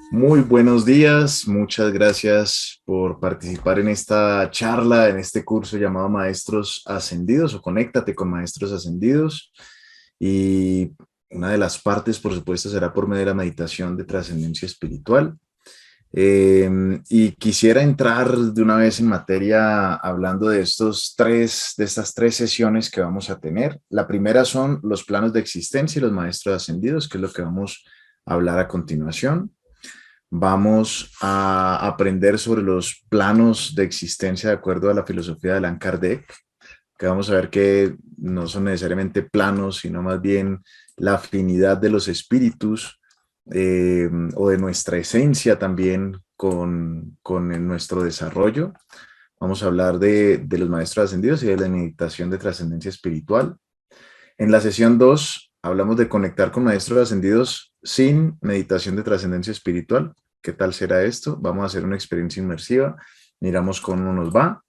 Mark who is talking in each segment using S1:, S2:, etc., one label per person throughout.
S1: Muy buenos días, muchas gracias por participar en esta charla, en este curso llamado Maestros Ascendidos o Conéctate con Maestros Ascendidos. Y una de las partes, por supuesto, será por medio de la meditación de trascendencia espiritual. Y quisiera entrar de una vez en materia hablando de estas tres sesiones que vamos a tener. La primera son los planos de existencia y los maestros ascendidos, que es lo que vamos a hablar a continuación. Vamos a aprender sobre los planos de existencia de acuerdo a la filosofía de Allan Kardec, que vamos a ver que no son necesariamente planos, sino más bien la afinidad de los espíritus o de nuestra esencia también con nuestro desarrollo. Vamos a hablar de los maestros ascendidos y de la meditación de trascendencia espiritual. En la sesión 2 hablamos de conectar con maestros ascendidos sin meditación de trascendencia espiritual. ¿Qué tal será esto? Vamos a hacer una experiencia inmersiva, miramos cómo nos va.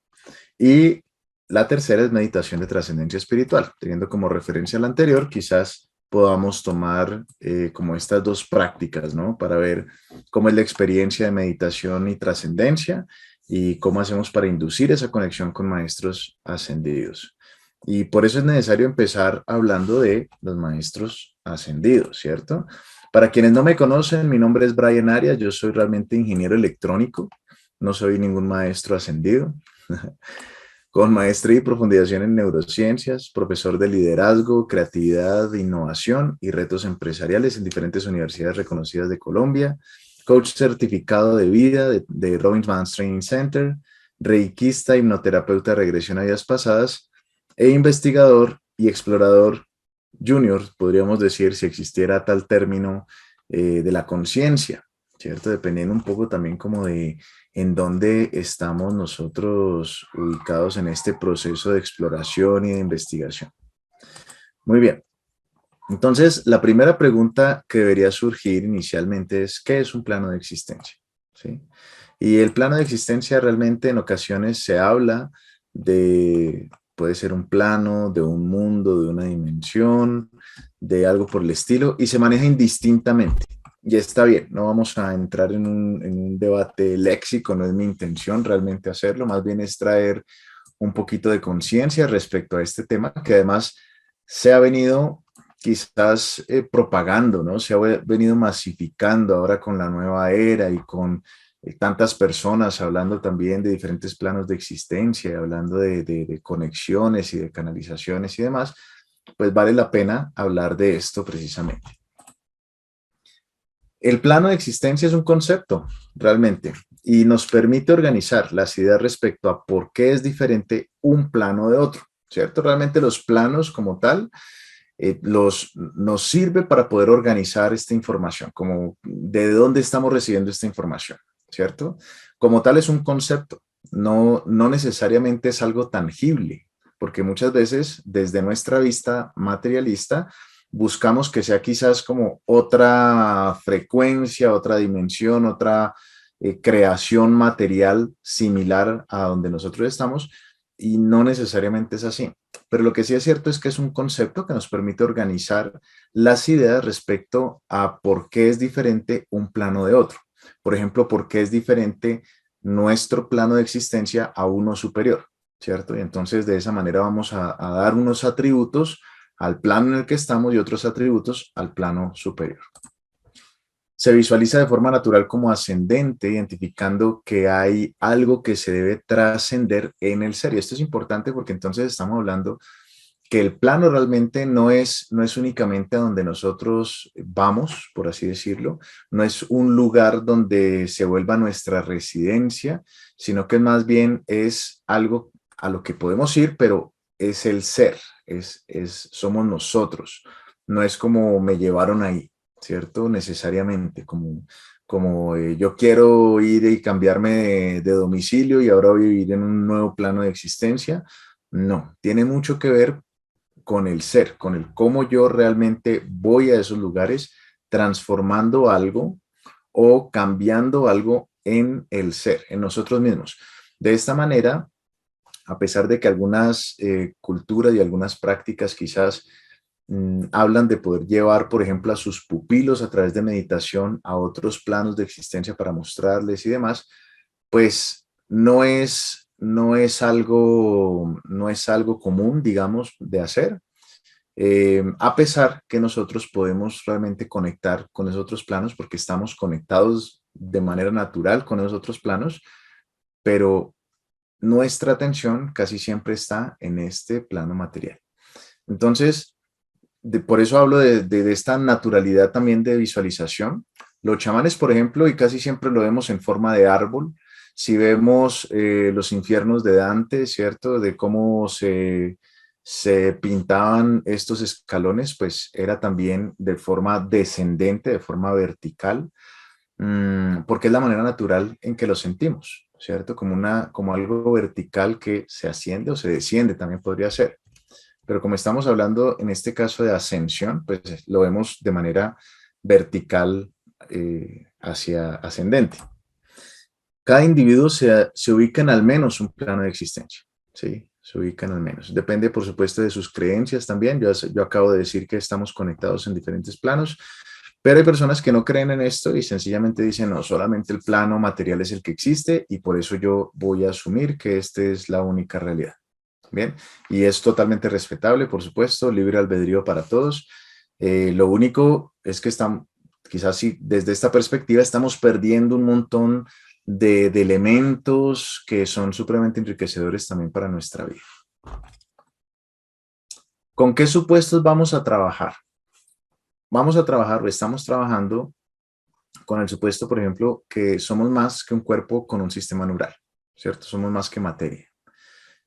S1: Y la tercera es meditación de trascendencia espiritual. Teniendo como referencia la anterior, quizás podamos tomar como estas dos prácticas, ¿no? Para ver cómo es la experiencia de meditación y trascendencia y cómo hacemos para inducir esa conexión con maestros ascendidos. Y por eso es necesario empezar hablando de los maestros ascendidos, ¿cierto? Para quienes no me conocen, mi nombre es Brian Arias, yo soy realmente ingeniero electrónico, no soy ningún maestro ascendido, con maestría y profundización en neurociencias, profesor de liderazgo, creatividad, innovación y retos empresariales en diferentes universidades reconocidas de Colombia, coach certificado de vida de Robbins Man's Training Center, reikista, hipnoterapeuta de regresión a vidas pasadas e investigador y explorador junior, podríamos decir, si existiera tal término, de la conciencia, ¿cierto? Dependiendo un poco también como de en dónde estamos nosotros ubicados en este proceso de exploración y de investigación. Muy bien. Entonces, la primera pregunta que debería surgir inicialmente es, ¿qué es un plano de existencia? ¿Sí? Y el plano de existencia realmente en ocasiones se habla de, puede ser un plano, de un mundo, de una dimensión, de algo por el estilo, y se maneja indistintamente. Y está bien, no vamos a entrar en un debate léxico, no es mi intención realmente hacerlo, más bien es traer un poquito de conciencia respecto a este tema, que además se ha venido quizás propagando, ¿no? Se ha venido masificando ahora con la nueva era y con tantas personas hablando también de diferentes planos de existencia, hablando de conexiones y de canalizaciones y demás, pues vale la pena hablar de esto precisamente. El plano de existencia es un concepto, realmente, y nos permite organizar las ideas respecto a por qué es diferente un plano de otro, ¿cierto? Realmente los planos como tal nos sirve para poder organizar esta información, como de dónde estamos recibiendo esta información, ¿cierto? Como tal es un concepto, no necesariamente es algo tangible, porque muchas veces desde nuestra vista materialista buscamos que sea quizás como otra frecuencia, otra dimensión, otra creación material similar a donde nosotros estamos y no necesariamente es así. Pero lo que sí es cierto es que es un concepto que nos permite organizar las ideas respecto a por qué es diferente un plano de otro. Por ejemplo, por qué es diferente nuestro plano de existencia a uno superior, ¿cierto? Y entonces de esa manera vamos a dar unos atributos al plano en el que estamos y otros atributos al plano superior. Se visualiza de forma natural como ascendente, identificando que hay algo que se debe trascender en el ser. Y esto es importante porque entonces estamos hablando que el plano realmente no es únicamente a donde nosotros vamos, por así decirlo, no es un lugar donde se vuelva nuestra residencia, sino que más bien es algo a lo que podemos ir, pero es el ser, somos nosotros, no es como me llevaron ahí, ¿cierto? Necesariamente, como yo quiero ir y cambiarme de domicilio y ahora voy a vivir en un nuevo plano de existencia. No, tiene mucho que ver con el ser, con el cómo yo realmente voy a esos lugares transformando algo o cambiando algo en el ser, en nosotros mismos. De esta manera, a pesar de que algunas culturas y algunas prácticas quizás hablan de poder llevar, por ejemplo, a sus pupilos a través de meditación a otros planos de existencia para mostrarles y demás, pues no es algo común, digamos, de hacer, a pesar que nosotros podemos realmente conectar con esos otros planos porque estamos conectados de manera natural con esos otros planos, pero nuestra atención casi siempre está en este plano material. Entonces, por eso hablo de esta naturalidad también de visualización. Los chamanes, por ejemplo, y casi siempre lo vemos en forma de árbol, si vemos los infiernos de Dante, ¿cierto? De cómo se pintaban estos escalones, pues era también de forma descendente, de forma vertical, porque es la manera natural en que lo sentimos, ¿cierto? Como algo vertical que se asciende o se desciende, también podría ser. Pero como estamos hablando en este caso de ascensión, pues lo vemos de manera vertical hacia ascendente. Cada individuo se ubica en al menos un plano de existencia, ¿sí? Se ubican al menos. Depende, por supuesto, de sus creencias también. Yo acabo de decir que estamos conectados en diferentes planos, pero hay personas que no creen en esto y sencillamente dicen, no, solamente el plano material es el que existe y por eso yo voy a asumir que esta es la única realidad. Bien, y es totalmente respetable, por supuesto, libre albedrío para todos. Lo único es que estamos, quizás sí, desde esta perspectiva estamos perdiendo un montón de elementos que son supremamente enriquecedores también para nuestra vida. ¿Con qué supuestos vamos a trabajar? Vamos a trabajar o estamos trabajando con el supuesto, por ejemplo, que somos más que un cuerpo con un sistema neural, ¿cierto? Somos más que materia.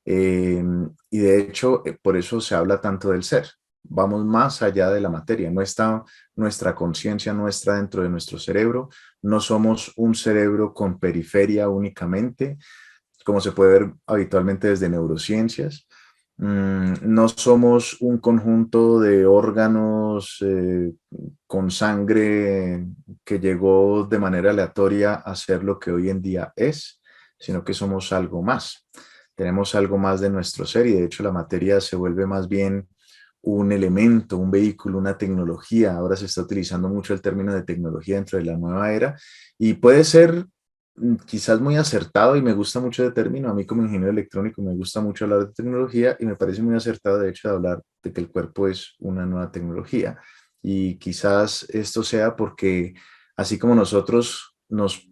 S1: Y de hecho, por eso se habla tanto del ser. Vamos más allá de la materia. No está nuestra conciencia nuestra dentro de nuestro cerebro. No somos un cerebro con periferia únicamente, como se puede ver habitualmente desde neurociencias. No somos un conjunto de órganos con sangre que llegó de manera aleatoria a ser lo que hoy en día es, sino que somos algo más. Tenemos algo más de nuestro ser y de hecho la materia se vuelve más bien un elemento, un vehículo, una tecnología. Ahora se está utilizando mucho el término de tecnología dentro de la nueva era y puede ser quizás muy acertado y me gusta mucho el término. A mí como ingeniero electrónico me gusta mucho hablar de tecnología y me parece muy acertado de hecho de hablar de que el cuerpo es una nueva tecnología. Y quizás esto sea porque así como nosotros nos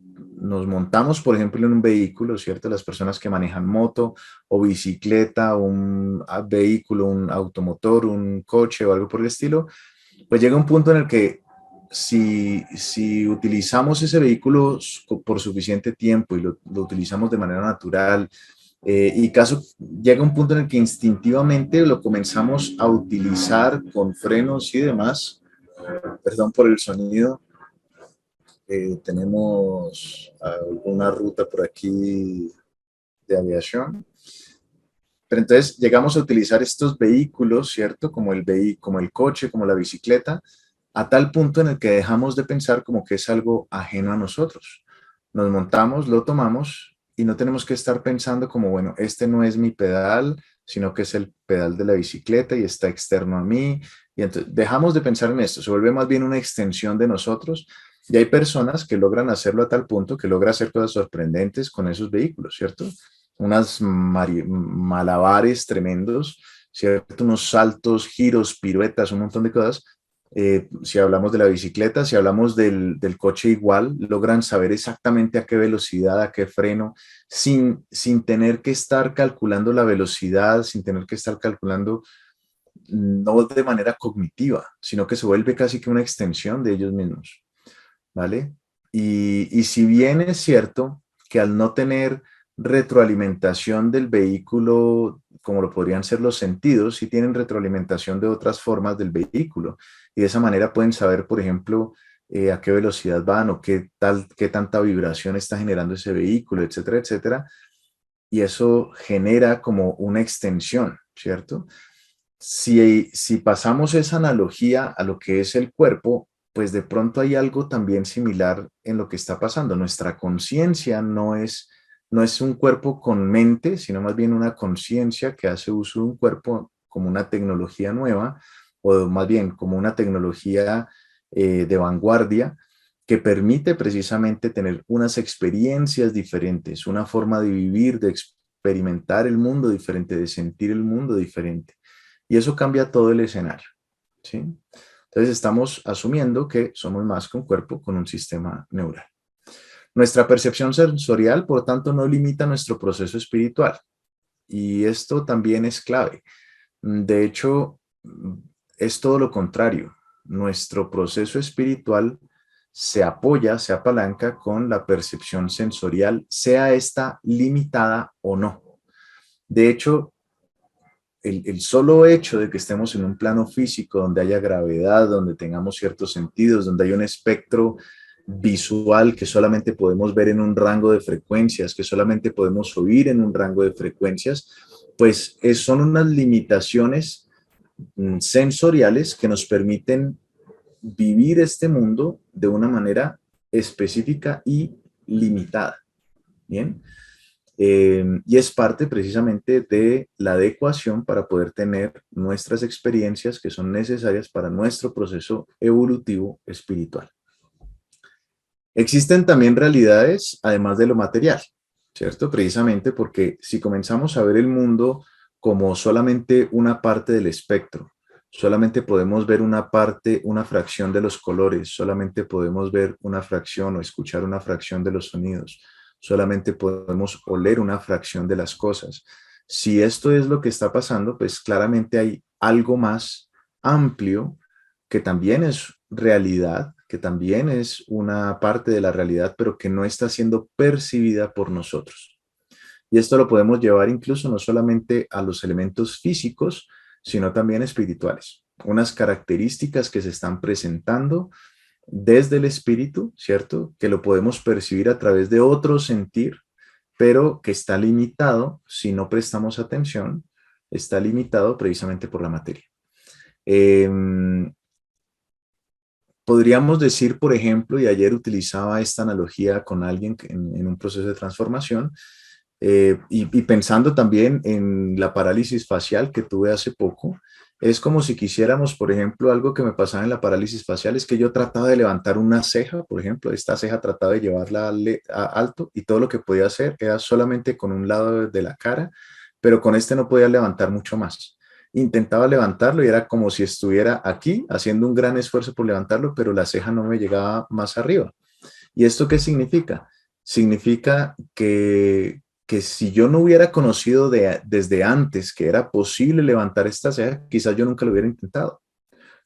S1: montamos, por ejemplo, en un vehículo, ¿cierto? Las personas que manejan moto o bicicleta, un vehículo, un automotor, un coche o algo por el estilo, pues llega un punto en el que si utilizamos ese vehículo por suficiente tiempo y lo utilizamos de manera natural, y caso llega un punto en el que instintivamente lo comenzamos a utilizar con frenos y demás, perdón por el sonido, tenemos alguna ruta por aquí de aviación. Pero entonces llegamos a utilizar estos vehículos, ¿cierto? Como el coche, como la bicicleta, a tal punto en el que dejamos de pensar como que es algo ajeno a nosotros. Nos montamos, lo tomamos y no tenemos que estar pensando como, bueno, este no es mi pedal, sino que es el pedal de la bicicleta y está externo a mí. Y entonces dejamos de pensar en esto, se vuelve más bien una extensión de nosotros. Y hay personas que logran hacerlo a tal punto que logran hacer cosas sorprendentes con esos vehículos, ¿cierto? Unas malabares tremendos, ¿cierto? Unos saltos, giros, piruetas, un montón de cosas. Si hablamos de la bicicleta, si hablamos del coche igual, logran saber exactamente a qué velocidad, a qué freno, sin tener que estar calculando la velocidad, sin tener que estar calculando, no de manera cognitiva, sino que se vuelve casi que una extensión de ellos mismos, ¿vale? Y si bien es cierto que al no tener retroalimentación del vehículo, como lo podrían ser los sentidos, sí tienen retroalimentación de otras formas del vehículo. Y de esa manera pueden saber, por ejemplo, a qué velocidad van o qué tanta vibración está generando ese vehículo, etcétera, etcétera. Y eso genera como una extensión, ¿cierto? Si pasamos esa analogía a lo que es el cuerpo, pues de pronto hay algo también similar en lo que está pasando. Nuestra conciencia no es un cuerpo con mente, sino más bien una conciencia que hace uso de un cuerpo como una tecnología nueva o más bien como una tecnología de vanguardia que permite precisamente tener unas experiencias diferentes, una forma de vivir, de experimentar el mundo diferente, de sentir el mundo diferente. Y eso cambia todo el escenario, ¿sí? Entonces estamos asumiendo que somos más que un cuerpo con un sistema neural. Nuestra percepción sensorial, por tanto, no limita nuestro proceso espiritual. Y esto también es clave. De hecho, es todo lo contrario. Nuestro proceso espiritual se apoya, se apalanca con la percepción sensorial, sea esta limitada o no. De hecho, el solo hecho de que estemos en un plano físico donde haya gravedad, donde tengamos ciertos sentidos, donde hay un espectro visual que solamente podemos ver en un rango de frecuencias, que solamente podemos oír en un rango de frecuencias, pues son unas limitaciones sensoriales que nos permiten vivir este mundo de una manera específica y limitada. Bien. Y es parte precisamente de la adecuación para poder tener nuestras experiencias que son necesarias para nuestro proceso evolutivo espiritual. Existen también realidades además de lo material, ¿cierto? Precisamente porque si comenzamos a ver el mundo como solamente una parte del espectro, solamente podemos ver una parte, una fracción de los colores, solamente podemos ver una fracción o escuchar una fracción de los sonidos, solamente podemos oler una fracción de las cosas. Si esto es lo que está pasando, pues claramente hay algo más amplio que también es realidad, que también es una parte de la realidad, pero que no está siendo percibida por nosotros. Y esto lo podemos llevar incluso no solamente a los elementos físicos, sino también espirituales. Unas características que se están presentando desde el espíritu, ¿cierto? Que lo podemos percibir a través de otro sentir, pero que está limitado, si no prestamos atención, está limitado precisamente por la materia. Eh, Podríamos decir, por ejemplo, y ayer utilizaba esta analogía con alguien en un proceso de transformación, y pensando también en la parálisis facial que tuve hace poco, es como si quisiéramos, por ejemplo, algo que me pasaba en la parálisis facial es que yo trataba de levantar una ceja, por ejemplo, esta ceja trataba de llevarla a alto y todo lo que podía hacer era solamente con un lado de la cara, pero con este no podía levantar mucho más. Intentaba levantarlo y era como si estuviera aquí haciendo un gran esfuerzo por levantarlo, pero la ceja no me llegaba más arriba. ¿Y esto qué significa? Significa que si yo no hubiera conocido desde antes que era posible levantar esta ceja, quizás yo nunca lo hubiera intentado.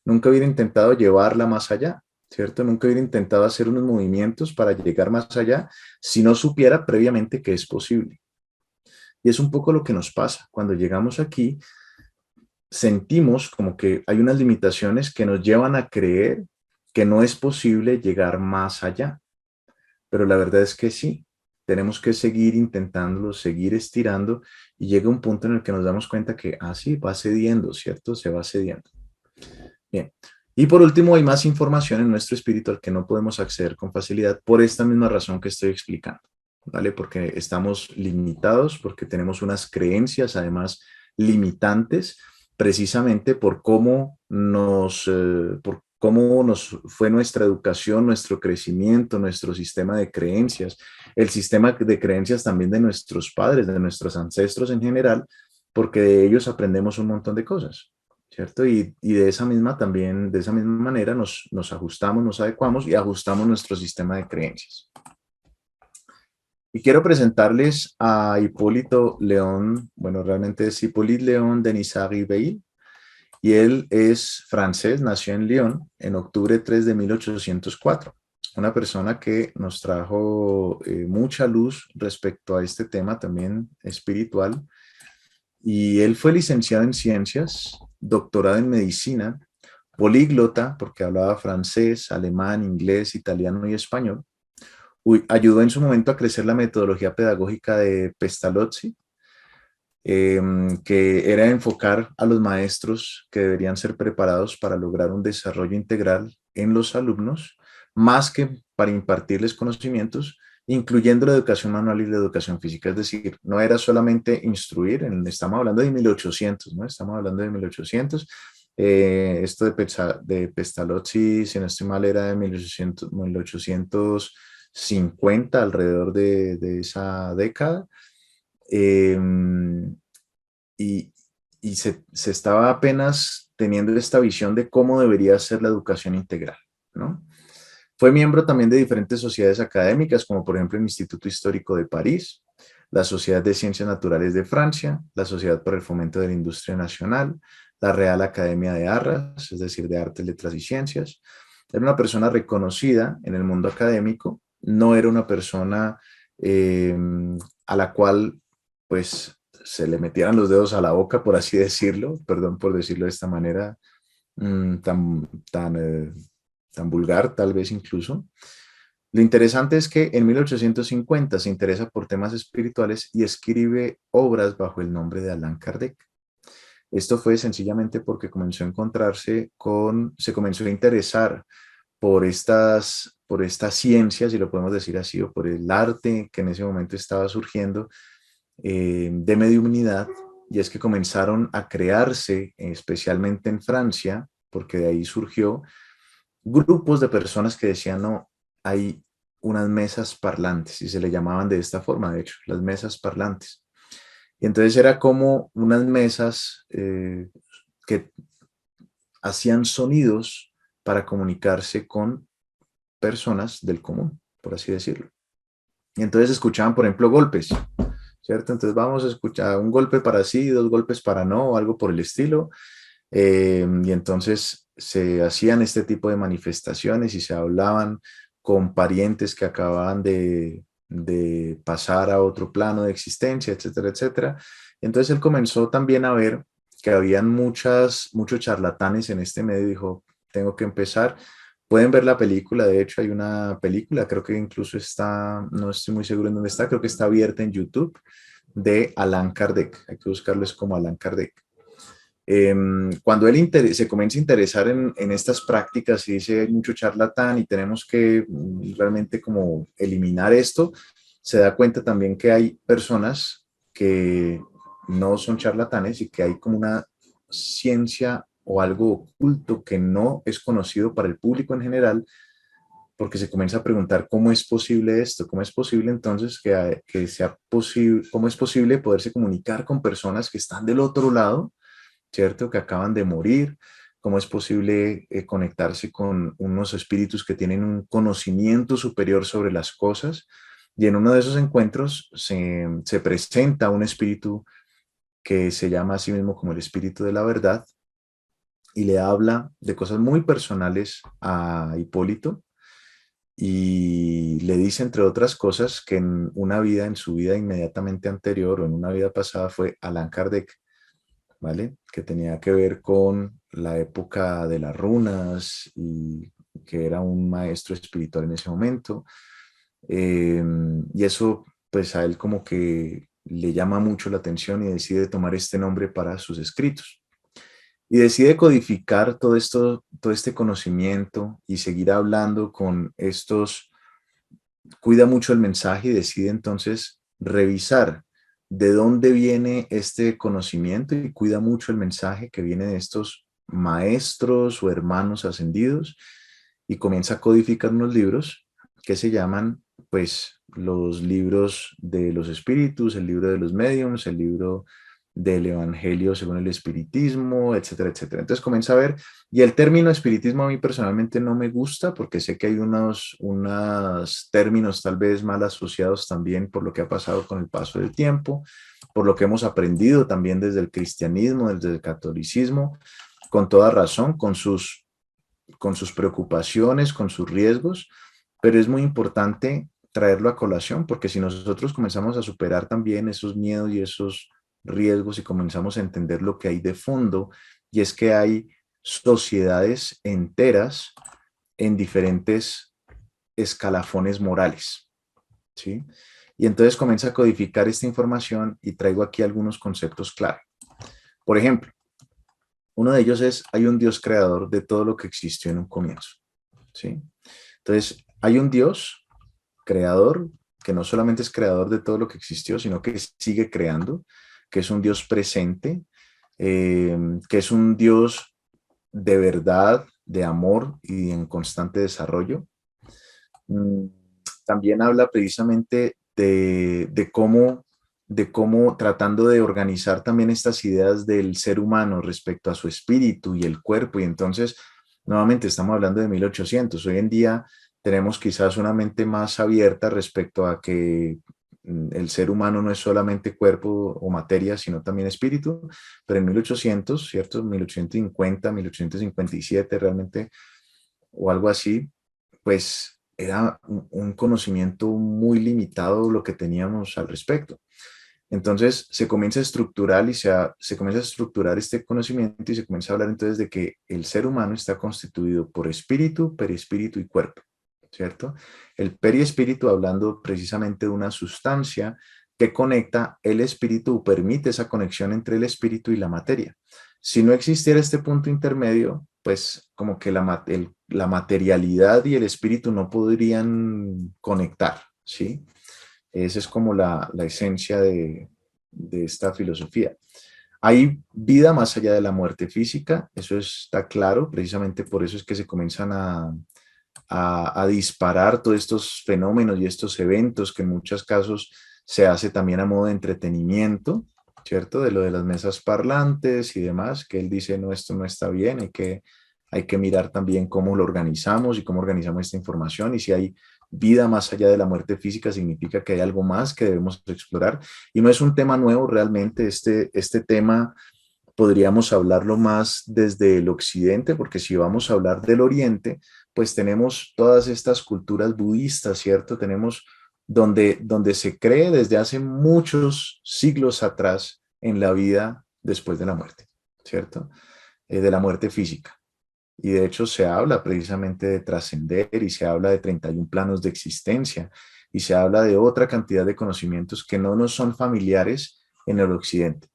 S1: Nunca hubiera intentado llevarla más allá, ¿cierto? Nunca hubiera intentado hacer unos movimientos para llegar más allá si no supiera previamente que es posible. Y es un poco lo que nos pasa. Cuando llegamos aquí, sentimos como que hay unas limitaciones que nos llevan a creer que no es posible llegar más allá. Pero la verdad es que sí, tenemos que seguir intentándolo, seguir estirando y llega un punto en el que nos damos cuenta que, sí, va cediendo, ¿cierto? Se va cediendo. Bien. Y por último, hay más información en nuestro espíritu al que no podemos acceder con facilidad por esta misma razón que estoy explicando, ¿vale? Porque estamos limitados, porque tenemos unas creencias además limitantes, precisamente por cómo nos fue nuestra educación, nuestro crecimiento, nuestro sistema de creencias, el sistema de creencias también de nuestros padres, de nuestros ancestros en general, porque de ellos aprendemos un montón de cosas. ¿Cierto? Y de esa misma también, de esa misma manera nos ajustamos, nos adecuamos y ajustamos nuestro sistema de creencias. Y quiero presentarles a Hipólito León, bueno, realmente es Hippolyte Léon Denisard-Ribeil, y él es francés, nació en Lyon en octubre 3 de 1804. Una persona que nos trajo mucha luz respecto a este tema también espiritual. Y él fue licenciado en ciencias, doctorado en medicina, políglota, porque hablaba francés, alemán, inglés, italiano y español. Ayudó en su momento a crecer la metodología pedagógica de Pestalozzi, que era enfocar a los maestros que deberían ser preparados para lograr un desarrollo integral en los alumnos, más que para impartirles conocimientos, incluyendo la educación manual y la educación física. Es decir, no era solamente instruir, estamos hablando de 1800, ¿no? Estamos hablando de 1800, Esto de Pestalozzi, si no estoy mal, era de 1850, alrededor de esa década. Eh, y se estaba apenas teniendo esta visión de cómo debería ser la educación integral, ¿no? Fue miembro también de diferentes sociedades académicas, como por ejemplo el Instituto Histórico de París, la Sociedad de Ciencias Naturales de Francia, la Sociedad para el Fomento de la Industria Nacional, la Real Academia de Arras, es decir, de Artes, Letras y Ciencias. Era una persona reconocida en el mundo académico, no era una persona eh, a la cual pues se le metieran los dedos a la boca, por así decirlo, perdón por decirlo de esta manera tan vulgar, tal vez incluso. Lo interesante es que en 1850 se interesa por temas espirituales y escribe obras bajo el nombre de Allan Kardec. Esto fue sencillamente porque se comenzó a interesar por estas ciencias, si lo podemos decir así, o por el arte que en ese momento estaba surgiendo de mediunidad, y es que comenzaron a crearse, especialmente en Francia, porque de ahí surgió, grupos de personas que decían, no, hay unas mesas parlantes, y se le llamaban de esta forma, de hecho, las mesas parlantes. Y entonces era como unas mesas que hacían sonidos para comunicarse con personas del común, por así decirlo. Y entonces escuchaban, por ejemplo, golpes, ¿cierto? Entonces vamos a escuchar un golpe para sí, dos golpes para no, o algo por el estilo. Y entonces se hacían este tipo de manifestaciones y se hablaban con parientes que acababan de pasar a otro plano de existencia, etcétera, etcétera. Entonces él comenzó también a ver que habían muchos charlatanes en este medio y dijo, tengo que empezar. Pueden ver la película, de hecho hay una película, creo que incluso está, no estoy muy seguro en dónde está, creo que está abierta en YouTube, de Allan Kardec. Hay que buscarlo, es como Allan Kardec. Cuando él se comienza a interesar en estas prácticas y dice hay mucho charlatán y tenemos que realmente como eliminar esto, se da cuenta también que hay personas que no son charlatanes y que hay como una ciencia o algo oculto que no es conocido para el público en general, porque se comienza a preguntar cómo es posible esto, cómo es posible entonces que sea posible, cómo es posible poderse comunicar con personas que están del otro lado, ¿cierto? Que acaban de morir, cómo es posible conectarse con unos espíritus que tienen un conocimiento superior sobre las cosas. Y en uno de esos encuentros se presenta un espíritu que se llama a sí mismo como el espíritu de la verdad y le habla de cosas muy personales a Hipólito y le dice, entre otras cosas, que en una vida, en su vida inmediatamente anterior o en una vida pasada fue Allan Kardec, ¿vale? Que tenía que ver con la época de las runas y que era un maestro espiritual en ese momento. Y eso, pues a él como que le llama mucho la atención y decide tomar este nombre para sus escritos. Y decide codificar todo esto, todo este conocimiento y seguir hablando con estos, cuida mucho el mensaje y decide entonces revisar de dónde viene este conocimiento y cuida mucho el mensaje que viene de estos maestros o hermanos ascendidos y comienza a codificar unos libros que se llaman pues los libros de los espíritus, el libro de los mediums, el libro del Evangelio según el espiritismo, etcétera, etcétera. Entonces comienza a ver, y el término espiritismo a mí personalmente no me gusta porque sé que hay unos términos tal vez mal asociados también por lo que ha pasado con el paso del tiempo, por lo que hemos aprendido también desde el cristianismo, desde el catolicismo, con toda razón, con sus preocupaciones, con sus riesgos, pero es muy importante traerlo a colación porque si nosotros comenzamos a superar también esos miedos y esos riesgos y comenzamos a entender lo que hay de fondo, y es que hay sociedades enteras en diferentes escalafones morales, ¿sí? Y entonces comienza a codificar esta información y traigo aquí algunos conceptos clave. Por ejemplo, uno de ellos es, hay un Dios creador de todo lo que existió en un comienzo, ¿sí? Entonces, hay un Dios creador que no solamente es creador de todo lo que existió, sino que sigue creando, que es un Dios presente, que es un Dios de verdad, de amor y en constante desarrollo. Mm, También habla precisamente de cómo tratando de organizar también estas ideas del ser humano respecto a su espíritu y el cuerpo. Y entonces, nuevamente estamos hablando de 1800. Hoy en día tenemos quizás una mente más abierta respecto a que el ser humano no es solamente cuerpo o materia, sino también espíritu, pero en 1800, ¿cierto? 1850, 1857 realmente, o algo así, pues era un conocimiento muy limitado lo que teníamos al respecto. Entonces se comienza a estructurar se comienza a estructurar este conocimiento y se comienza a hablar entonces de que el ser humano está constituido por espíritu, perispíritu y cuerpo, ¿cierto? El perispíritu hablando precisamente de una sustancia que conecta el espíritu, permite esa conexión entre el espíritu y la materia. Si no existiera este punto intermedio, pues como que la materialidad y el espíritu no podrían conectar, ¿sí? Esa es como la esencia de esta filosofía. Hay vida más allá de la muerte física, eso está claro, precisamente por eso es que se comienzan a disparar todos estos fenómenos y estos eventos que en muchos casos se hace también a modo de entretenimiento, ¿cierto? De lo de las mesas parlantes y demás, que él dice, no, esto no está bien, hay que mirar también cómo lo organizamos y cómo organizamos esta información y si hay vida más allá de la muerte física significa que hay algo más que debemos explorar y no es un tema nuevo realmente, este tema podríamos hablarlo más desde el occidente, porque si vamos a hablar del oriente, pues tenemos todas estas culturas budistas, ¿cierto? Tenemos donde se cree desde hace muchos siglos atrás en la vida después de la muerte, ¿cierto? De la muerte física. Y de hecho se habla precisamente de trascender y se habla de 31 planos de existencia y se habla de otra cantidad de conocimientos que no nos son familiares en el occidente.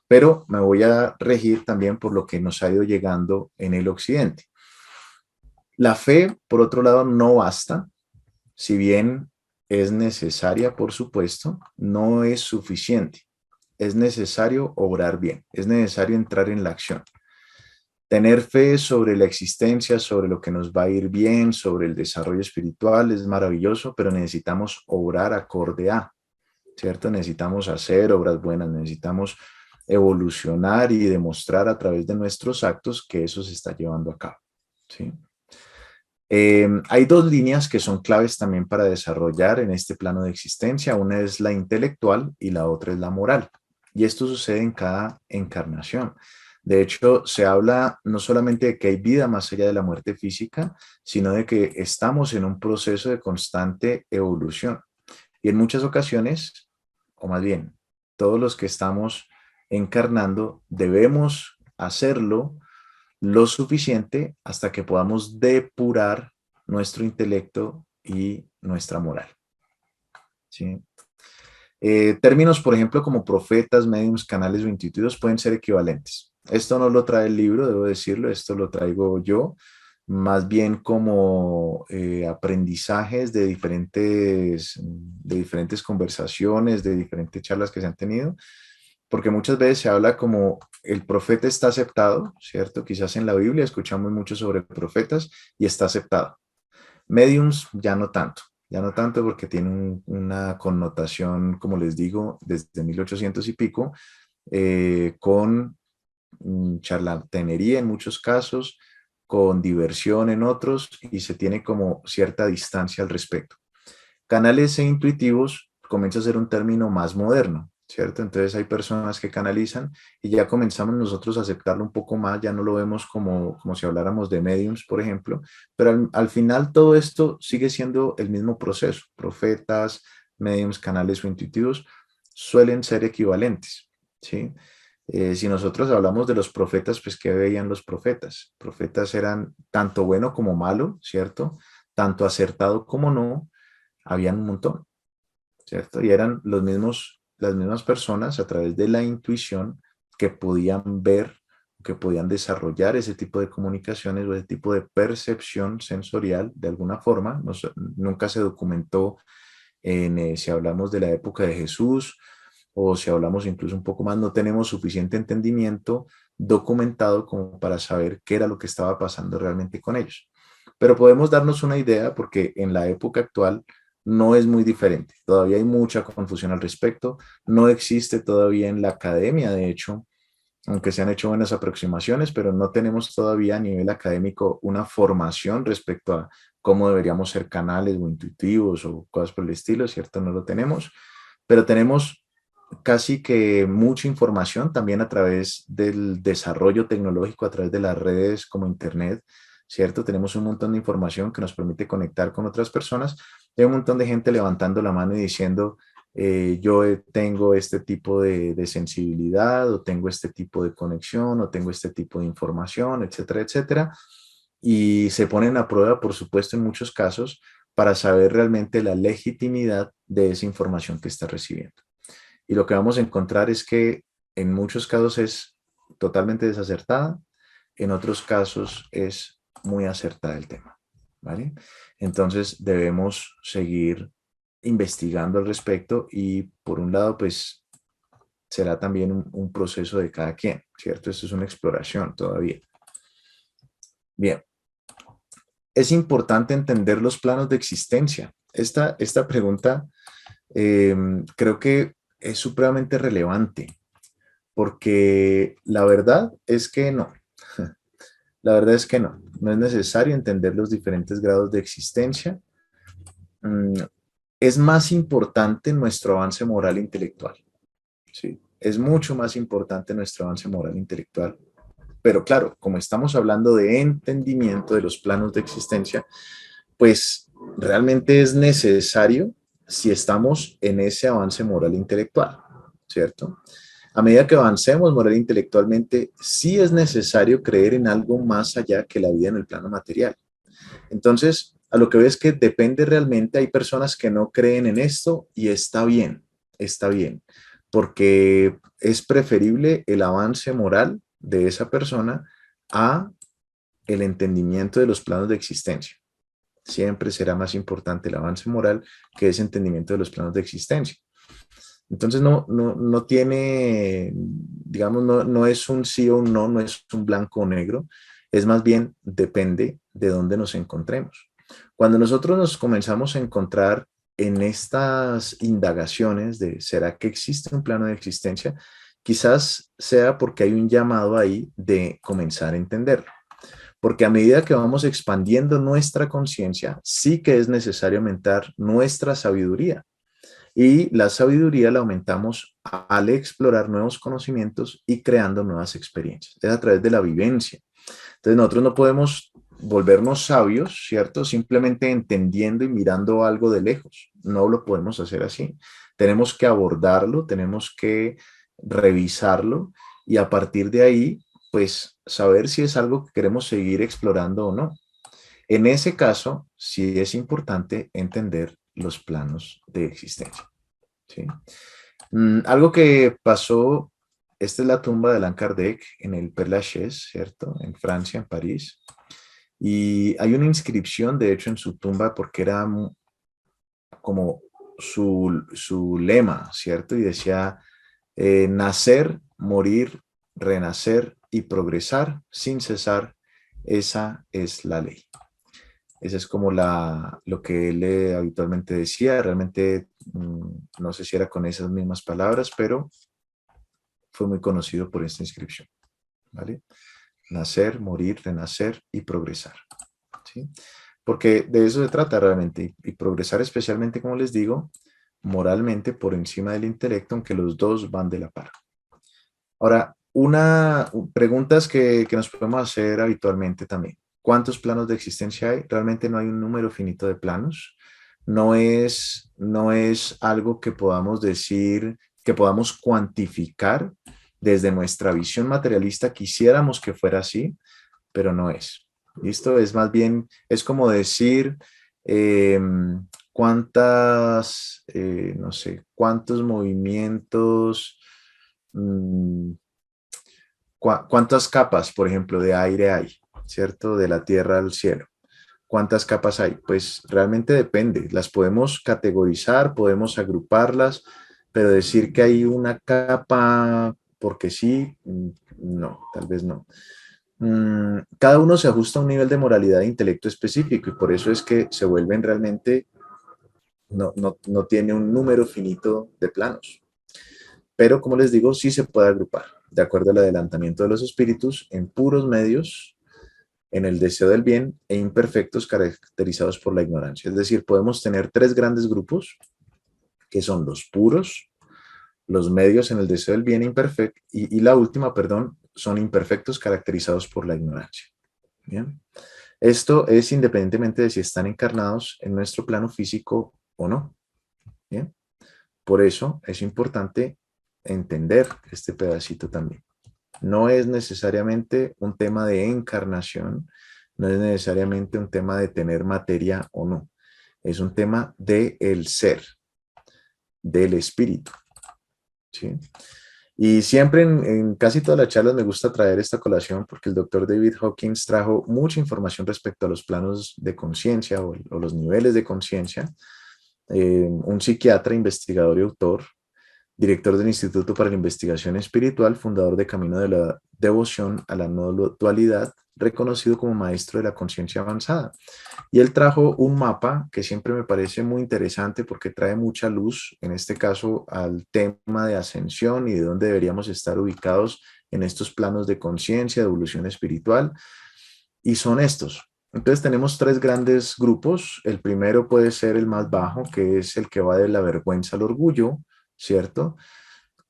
S1: Pero me voy a regir también por lo que nos ha ido llegando en el occidente. La fe, por otro lado, no basta, si bien es necesaria, por supuesto, no es suficiente. Es necesario obrar bien, es necesario entrar en la acción. Tener fe sobre la existencia, sobre lo que nos va a ir bien, sobre el desarrollo espiritual es maravilloso, pero necesitamos obrar acorde a, ¿cierto? Necesitamos hacer obras buenas, necesitamos evolucionar y demostrar a través de nuestros actos que eso se está llevando a cabo, ¿sí? Hay dos líneas que son claves también para desarrollar en este plano de existencia. Una es la intelectual y la otra es la moral. Y esto sucede en cada encarnación. De hecho, se habla no solamente de que hay vida más allá de la muerte física, sino de que estamos en un proceso de constante evolución. Y en muchas ocasiones, o más bien, todos los que estamos encarnando debemos hacerlo lo suficiente hasta que podamos depurar nuestro intelecto y nuestra moral. ¿Sí? Términos, por ejemplo, como profetas, mediums, canales o intuitivos pueden ser equivalentes. Esto no lo trae el libro, debo decirlo, esto lo traigo yo, más bien como aprendizajes de diferentes conversaciones, de diferentes charlas que se han tenido, porque muchas veces se habla como el profeta está aceptado, ¿cierto? Quizás en la Biblia escuchamos mucho sobre profetas y está aceptado. Mediums ya no tanto, ya no tanto porque tiene una connotación, como les digo, desde 1800 y pico, con charlatanería en muchos casos, con diversión en otros y se tiene como cierta distancia al respecto. Canales e intuitivos comienza a ser un término más moderno, ¿cierto? Entonces hay personas que canalizan y ya comenzamos nosotros a aceptarlo un poco más, ya no lo vemos como si habláramos de mediums, por ejemplo, pero al final todo esto sigue siendo el mismo proceso. Profetas, mediums, canales o intuitivos suelen ser equivalentes, ¿sí? Si nosotros hablamos de los profetas, pues ¿qué veían los profetas? Profetas eran tanto bueno como malo, ¿cierto? Tanto acertado como no, habían un montón, ¿cierto? Y eran las mismas personas a través de la intuición que podían ver, que podían desarrollar ese tipo de comunicaciones o ese tipo de percepción sensorial de alguna forma. Nunca se documentó si hablamos de la época de Jesús o si hablamos incluso un poco más, no tenemos suficiente entendimiento documentado como para saber qué era lo que estaba pasando realmente con ellos. Pero podemos darnos una idea porque en la época actual no es muy diferente. Todavía hay mucha confusión al respecto. No existe todavía en la academia, de hecho, aunque se han hecho buenas aproximaciones, pero no tenemos todavía a nivel académico una formación respecto a cómo deberíamos ser canales o intuitivos o cosas por el estilo, ¿cierto? No lo tenemos, pero tenemos casi que mucha información también a través del desarrollo tecnológico, a través de las redes como Internet, ¿cierto? Tenemos un montón de información que nos permite conectar con otras personas. Hay un montón de gente levantando la mano y diciendo, yo tengo este tipo de sensibilidad o tengo este tipo de conexión o tengo este tipo de información, etcétera, etcétera. Y se ponen a prueba, por supuesto, en muchos casos para saber realmente la legitimidad de esa información que está recibiendo. Y lo que vamos a encontrar es que en muchos casos es totalmente desacertada, en otros casos es muy acertada el tema, ¿vale? Entonces debemos seguir investigando al respecto y por un lado, pues será también un proceso de cada quien, ¿cierto? Esto es una exploración todavía. Bien, es importante entender los planos de existencia. Esta pregunta eh, creo que es supremamente relevante porque la verdad es que no. La verdad es que no. No es necesario entender los diferentes grados de existencia. Mm, Es más importante nuestro avance moral e intelectual. ¿Sí? Es mucho más importante nuestro avance moral e intelectual. Pero claro, como estamos hablando de entendimiento de los planos de existencia, pues realmente es necesario si estamos en ese avance moral e intelectual, ¿cierto? A medida que avancemos moral e intelectualmente, sí es necesario creer en algo más allá que la vida en el plano material. Entonces, a lo que veo es que depende realmente, hay personas que no creen en esto y está bien, porque es preferible el avance moral de esa persona a el entendimiento de los planos de existencia. Siempre será más importante el avance moral que ese entendimiento de los planos de existencia. Entonces no tiene, digamos, no es un sí o un no, no es un blanco o negro, es más bien depende de dónde nos encontremos. Cuando nosotros nos comenzamos a encontrar en estas indagaciones de ¿será que existe un plano de existencia? Quizás sea porque hay un llamado ahí de comenzar a entenderlo. Porque a medida que vamos expandiendo nuestra conciencia, sí que es necesario aumentar nuestra sabiduría. Y la sabiduría la aumentamos al explorar nuevos conocimientos y creando nuevas experiencias. Es a través de la vivencia. Entonces nosotros no podemos volvernos sabios, ¿cierto? Simplemente entendiendo y mirando algo de lejos. No lo podemos hacer así. Tenemos que abordarlo, tenemos que revisarlo y a partir de ahí, pues saber si es algo que queremos seguir explorando o no. En ese caso, sí es importante entender los planos de existencia. ¿Sí? Algo que pasó, esta es la tumba de Allan Kardec en el Père Lachaise, ¿cierto? En Francia, en París. Y hay una inscripción, de hecho, en su tumba porque era como su lema, ¿cierto? Y decía, nacer, morir, renacer y progresar sin cesar, esa es la ley. Esa es como lo que él habitualmente decía. Realmente no sé si era con esas mismas palabras, pero fue muy conocido por esta inscripción. ¿Vale? Nacer, morir, renacer y progresar. ¿Sí? Porque de eso se trata realmente. Y progresar especialmente, como les digo, moralmente por encima del intelecto, aunque los dos van de la par. Ahora, preguntas que nos podemos hacer habitualmente también. ¿Cuántos planos de existencia hay? Realmente no hay un número finito de planos. No es algo que podamos decir, que podamos cuantificar desde nuestra visión materialista. Quisiéramos que fuera así, pero no es. ¿Listo? Es más bien, es como decir eh, no sé, cuántos movimientos, mm, cuántas capas, por ejemplo, de aire hay, ¿cierto? De la tierra al cielo. ¿Cuántas capas hay? Pues realmente depende. Las podemos categorizar, podemos agruparlas, pero decir que hay una capa porque sí, No, tal vez no. Cada uno se ajusta a un nivel de moralidad e intelecto específico y por eso es que se vuelven realmente, no tiene un número finito de planos. Pero como les digo, sí se puede agrupar, de acuerdo al adelantamiento de los espíritus, en puros medios, en el deseo del bien e imperfectos caracterizados por la ignorancia. Es decir, podemos tener tres grandes grupos, que son los puros, los medios en el deseo del bien imperfecto, y la última, perdón, son imperfectos caracterizados por la ignorancia. Bien. Esto es independientemente de si están encarnados en nuestro plano físico o no. Bien. Por eso es importante entender este pedacito también. No es necesariamente un tema de encarnación, no es necesariamente un tema de tener materia o no. Es un tema de el ser, del espíritu. ¿Sí? Y siempre en casi todas las charlas me gusta traer esta colación porque el doctor David Hawkins trajo mucha información respecto a los planos de conciencia o los niveles de conciencia. Un psiquiatra, investigador y autor, director del Instituto para la Investigación Espiritual, fundador de Camino de la Devoción a la No Dualidad, reconocido como maestro de la conciencia avanzada. Y él trajo un mapa que siempre me parece muy interesante porque trae mucha luz, en este caso, al tema de ascensión y de dónde deberíamos estar ubicados en estos planos de conciencia, de evolución espiritual. Y son estos. Entonces tenemos tres grandes grupos. El primero puede ser el más bajo, que es el que va de la vergüenza al orgullo, ¿cierto?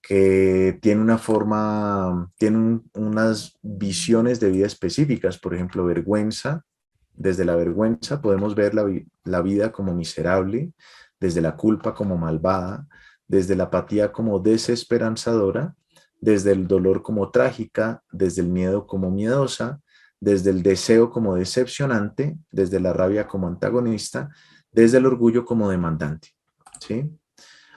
S1: Que tiene una forma, tiene unas visiones de vida específicas, por ejemplo, vergüenza. Desde la vergüenza podemos ver la vida como miserable, desde la culpa como malvada, desde la apatía como desesperanzadora, desde el dolor como trágica, desde el miedo como miedosa, desde el deseo como decepcionante, desde la rabia como antagonista, desde el orgullo como demandante. ¿Sí?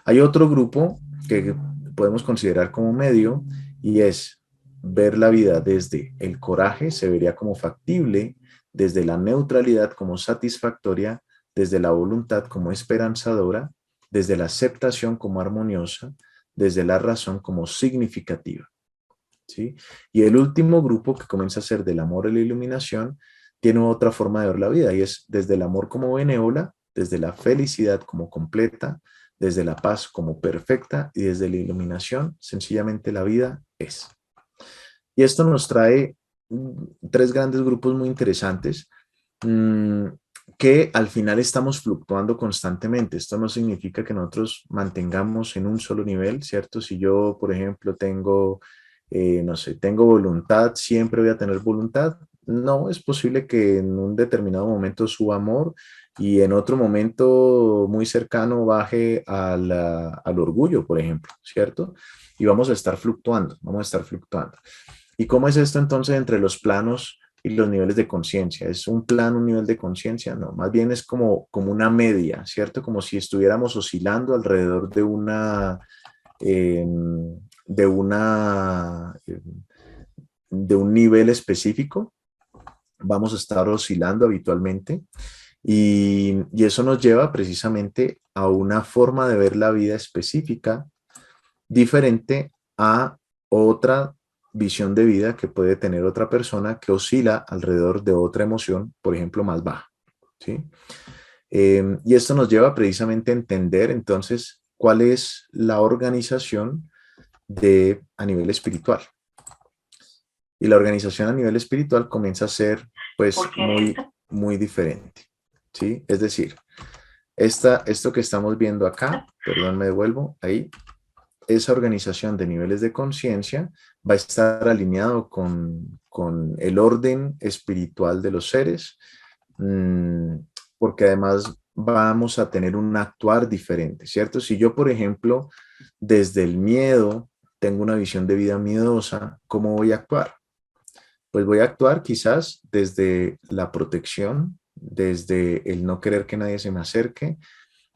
S1: Hay otro grupo que podemos considerar como medio y es ver la vida desde el coraje, se vería como factible, desde la neutralidad como satisfactoria, desde la voluntad como esperanzadora, desde la aceptación como armoniosa, desde la razón como significativa. ¿Sí? Y el último grupo que comienza a ser del amor a la iluminación tiene otra forma de ver la vida y es desde el amor como benévola, desde la felicidad como completa, desde la paz como perfecta y desde la iluminación, sencillamente la vida es. Y esto nos trae tres grandes grupos muy interesantes mmm, que al final estamos fluctuando constantemente. Esto no significa que nosotros mantengamos en un solo nivel, ¿cierto? Si yo, por ejemplo, tengo, no sé, tengo voluntad, siempre voy a tener voluntad. No, es posible que en un determinado momento suba amor y en otro momento muy cercano baje al orgullo, por ejemplo, ¿cierto? Y vamos a estar fluctuando, vamos a estar fluctuando. ¿Y cómo es esto entonces entre los planos y los niveles de conciencia? ¿Es un plano, un nivel de conciencia? No, más bien es como una media, ¿cierto? Como si estuviéramos oscilando alrededor eh, de una, eh, de un nivel específico. Vamos a estar oscilando habitualmente y eso nos lleva precisamente a una forma de ver la vida específica diferente a otra visión de vida que puede tener otra persona que oscila alrededor de otra emoción, por ejemplo, más baja. ¿Sí? Y esto nos lleva precisamente a entender entonces cuál es la organización a nivel espiritual. Y la organización a nivel espiritual comienza a ser pues muy diferente. ¿Sí? Es decir, esto que estamos viendo acá, perdón, me devuelvo ahí, esa organización de niveles de conciencia va a estar alineado con el orden espiritual de los seres, porque además vamos a tener un actuar diferente, ¿cierto? Si yo, por ejemplo, desde el miedo tengo una visión de vida miedosa, ¿cómo voy a actuar? Pues voy a actuar quizás desde la protección, desde el no querer que nadie se me acerque,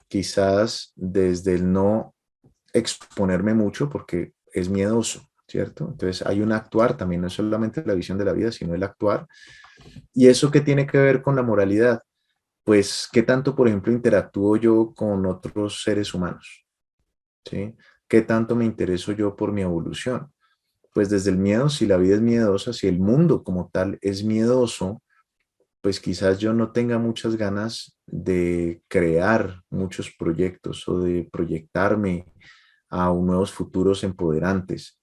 S1: quizás desde el no exponerme mucho porque es miedoso, ¿cierto? Entonces hay un actuar también, no es solamente la visión de la vida, sino el actuar. ¿Y eso qué tiene que ver con la moralidad? Pues, ¿qué tanto, por ejemplo, interactúo yo con otros seres humanos? ¿Sí? ¿Qué tanto me intereso yo por mi evolución? pues desde el miedo, si la vida es miedosa, si el mundo como tal es miedoso, pues quizás yo no tenga muchas ganas de crear muchos proyectos o de proyectarme a nuevos futuros empoderantes.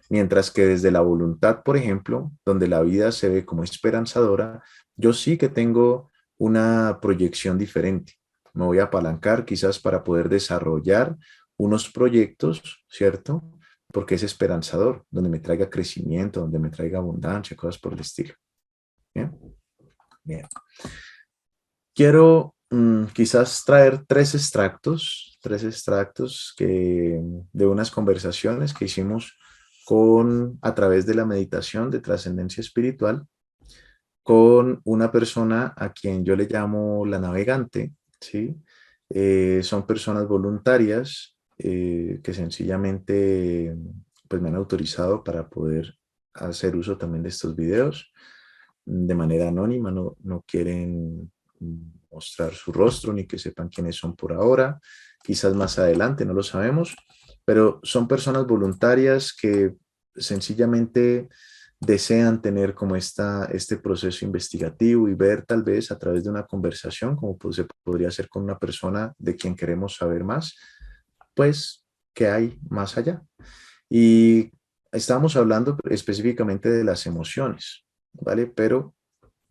S1: Mientras que desde la voluntad, por ejemplo, donde la vida se ve como esperanzadora, yo sí que tengo una proyección diferente. Me voy a apalancar quizás para poder desarrollar unos proyectos, ¿cierto? Porque es esperanzador, donde me traiga crecimiento, donde me traiga abundancia, cosas por el estilo. Bien, bien. Quiero quizás traer tres extractos de unas conversaciones que hicimos a través de la meditación de trascendencia espiritual con una persona a quien yo le llamo la navegante, ¿sí? Son personas voluntarias que sencillamente pues, me han autorizado para poder hacer uso también de estos videos de manera anónima, no quieren mostrar su rostro ni que sepan quiénes son por ahora, quizás más adelante, no lo sabemos, pero son personas voluntarias que sencillamente desean tener como este proceso investigativo y ver tal vez a través de una conversación, como se podría hacer con una persona de quien queremos saber más, pues, qué hay más allá. Y estábamos hablando específicamente de las emociones, ¿vale? Pero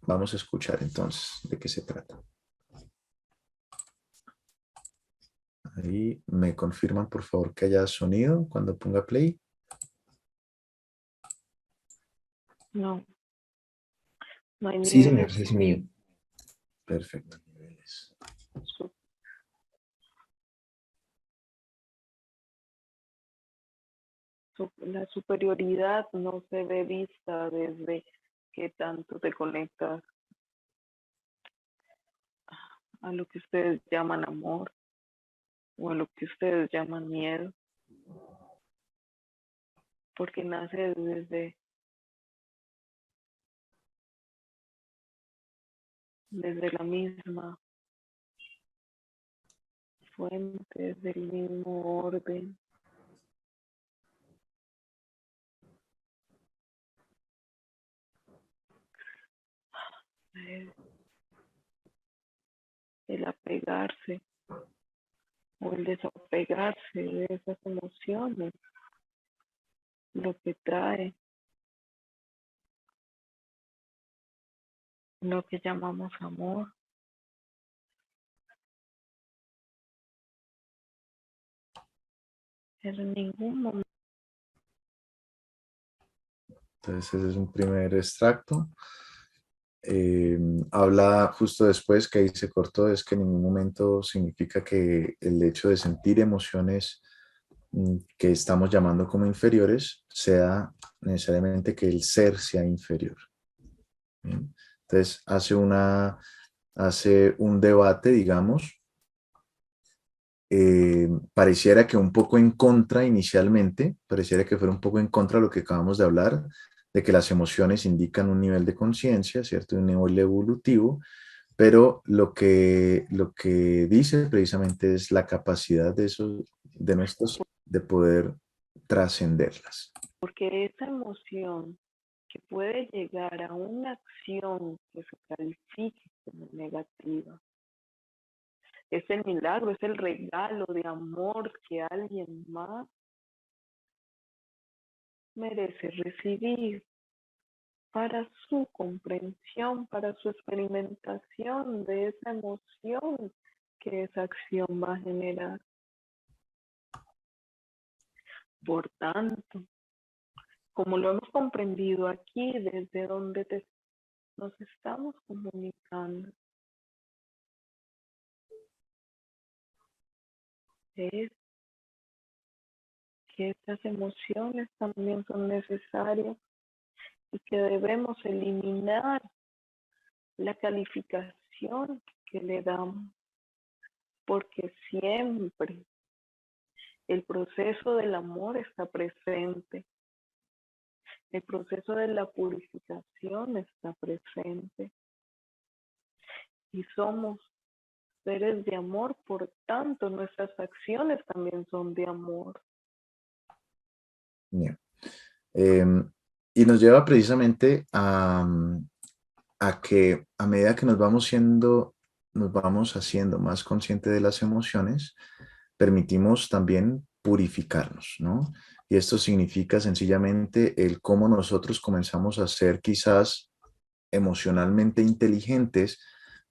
S1: vamos a escuchar entonces de qué se trata. Ahí me confirman, por favor, que haya sonido cuando ponga play.
S2: No, no hay
S3: Sí, señor,
S2: niveles.
S3: sí es mío.
S1: Perfecto. Niveles.
S2: Su- La superioridad no se ve vista desde que tanto te conectas a lo que ustedes llaman amor o a lo que ustedes llaman miedo, porque nace desde la misma fuente, desde el mismo orden. El apegarse o el desapegarse de esas emociones, lo que trae, lo que llamamos amor. En ningún momento.
S1: Entonces ese es un primer extracto. Habla justo después que ahí se cortó, es que en ningún momento significa que el hecho de sentir emociones que estamos llamando como inferiores sea necesariamente que el ser sea inferior. ¿Bien? Entonces hace un debate, digamos, pareciera que un poco en contra inicialmente, pareciera que fuera un poco en contra de lo que acabamos de hablar, de que las emociones indican un nivel de conciencia, ¿cierto? Un nivel evolutivo, pero lo que dice precisamente es la capacidad de nuestros, de poder trascenderlas.
S2: Porque esa emoción que puede llegar a una acción que se califique como negativa, es el milagro, es el regalo de amor que alguien más merece recibir para su comprensión, para su experimentación de esa emoción que esa acción va a generar. Por tanto, como lo hemos comprendido aquí, desde donde nos estamos comunicando, es que estas emociones también son necesarias y que debemos eliminar la calificación que le damos, porque siempre el proceso del amor está presente, el proceso de la purificación está presente y somos seres de amor, por tanto nuestras acciones también son de amor.
S1: Bien. Em, y nos lleva precisamente a que a medida que nos vamos haciendo más conscientes de las emociones, permitimos también purificarnos, ¿no? Y esto significa sencillamente el cómo nosotros comenzamos a ser quizás emocionalmente inteligentes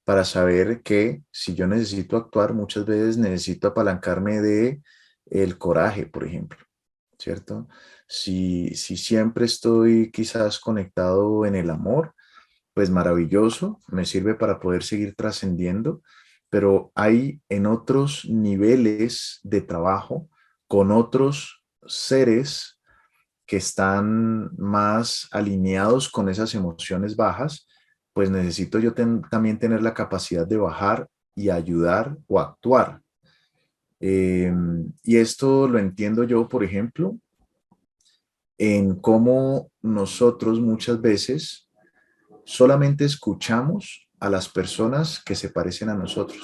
S1: para saber que si yo necesito actuar, muchas veces necesito apalancarme de el coraje, por ejemplo, ¿cierto? Si siempre estoy quizás conectado en el amor, pues maravilloso, me sirve para poder seguir trascendiendo, pero hay en otros niveles de trabajo con otros seres que están más alineados con esas emociones bajas, pues necesito yo también tener la capacidad de bajar y ayudar o actuar. Y esto lo entiendo yo, por ejemplo, en cómo nosotros muchas veces solamente escuchamos a las personas que se parecen a nosotros.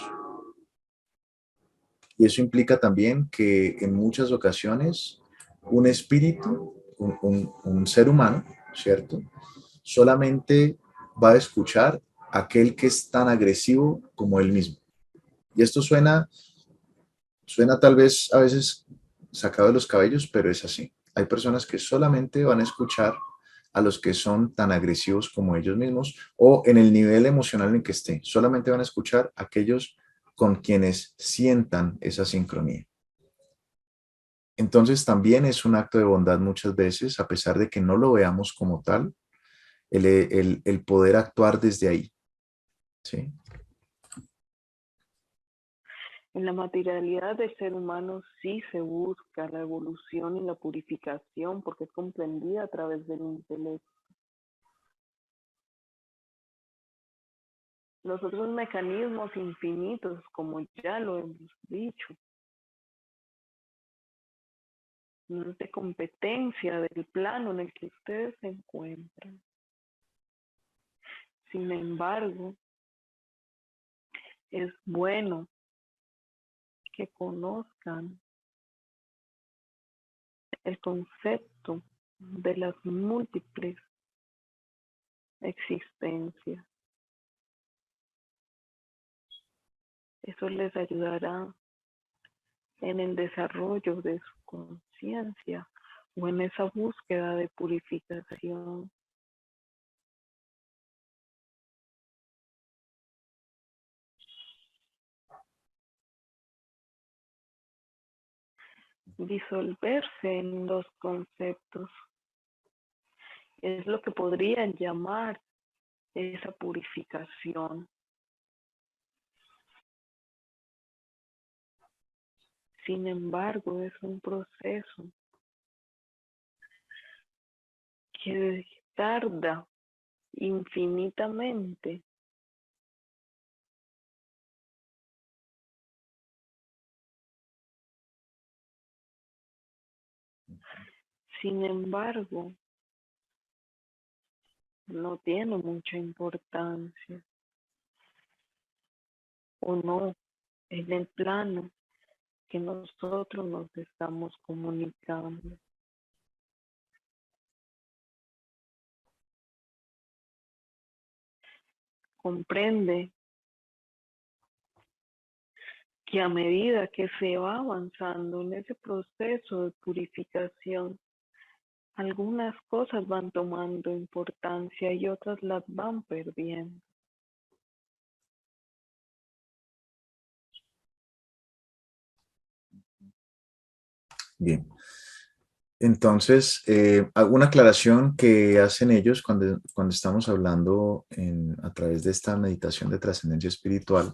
S1: Y eso implica también que en muchas ocasiones un espíritu, un ser humano, ¿cierto? Solamente va a escuchar a aquel que es tan agresivo como él mismo. Y esto suena tal vez a veces sacado de los cabellos, pero es así. Hay personas que solamente van a escuchar a los que son tan agresivos como ellos mismos o en el nivel emocional en que estén. Solamente van a escuchar a aquellos con quienes sientan esa sincronía. Entonces también es un acto de bondad muchas veces, a pesar de que no lo veamos como tal, el poder actuar desde ahí. ¿Sí?
S2: En la materialidad del ser humano sí se busca la evolución y la purificación porque es comprendida a través del intelecto. Los otros mecanismos infinitos, como ya lo hemos dicho, no es de competencia del plano en el que ustedes se encuentran. Sin embargo, es bueno que conozcan el concepto de las múltiples existencias. Eso les ayudará en el desarrollo de su conciencia o en esa búsqueda de purificación. Disolverse en los conceptos es lo que podrían llamar esa purificación. Sin embargo, es un proceso que tarda infinitamente. Sin embargo, no tiene mucha importancia o no en el plano que nosotros nos estamos comunicando. Comprende que a medida que se va avanzando en ese proceso de purificación, algunas cosas van tomando importancia y otras las van perdiendo.
S1: Bien. Entonces, alguna aclaración que hacen ellos cuando estamos hablando a través de esta meditación de trascendencia espiritual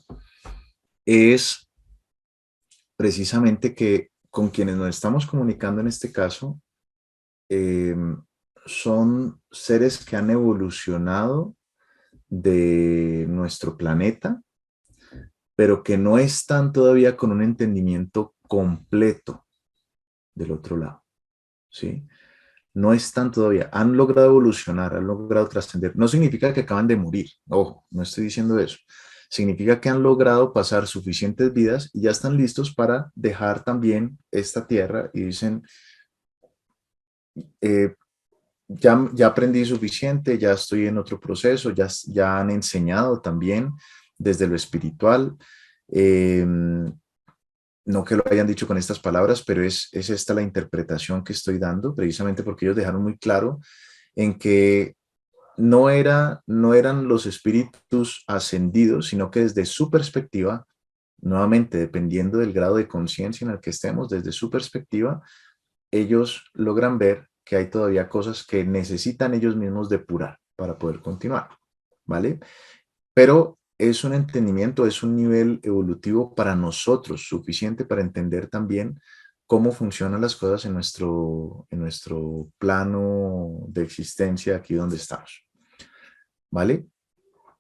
S1: es precisamente que con quienes nos estamos comunicando en este caso eh, son seres que han evolucionado de nuestro planeta, pero que no están todavía con un entendimiento completo del otro lado, ¿sí? No están todavía, han logrado evolucionar, han logrado trascender. No significa que acaban de morir, ojo, no estoy diciendo eso. Significa que han logrado pasar suficientes vidas y ya están listos para dejar también esta tierra y dicen, eh, ya aprendí suficiente, ya estoy en otro proceso, ya han enseñado también desde lo espiritual. No que lo hayan dicho con estas palabras, pero es esta la interpretación que estoy dando, precisamente porque ellos dejaron muy claro en que no eran los espíritus ascendidos, sino que desde su perspectiva, nuevamente, dependiendo del grado de conciencia en el que estemos, desde su perspectiva, ellos logran ver que hay todavía cosas que necesitan ellos mismos depurar para poder continuar, ¿vale? Pero es un entendimiento, es un nivel evolutivo para nosotros, suficiente para entender también cómo funcionan las cosas en nuestro plano de existencia aquí donde estamos, ¿vale?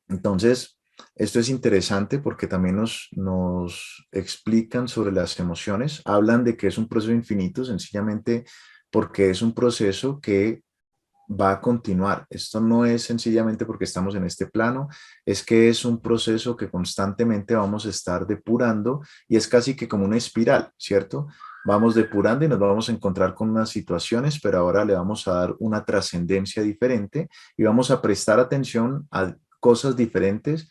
S1: Entonces, esto es interesante porque también nos explican sobre las emociones, hablan de que es un proceso infinito, sencillamente porque es un proceso que va a continuar. Esto no es sencillamente porque estamos en este plano, es que es un proceso que constantemente vamos a estar depurando y es casi que como una espiral, ¿cierto? Vamos depurando y nos vamos a encontrar con unas situaciones, pero ahora le vamos a dar una trascendencia diferente y vamos a prestar atención a cosas diferentes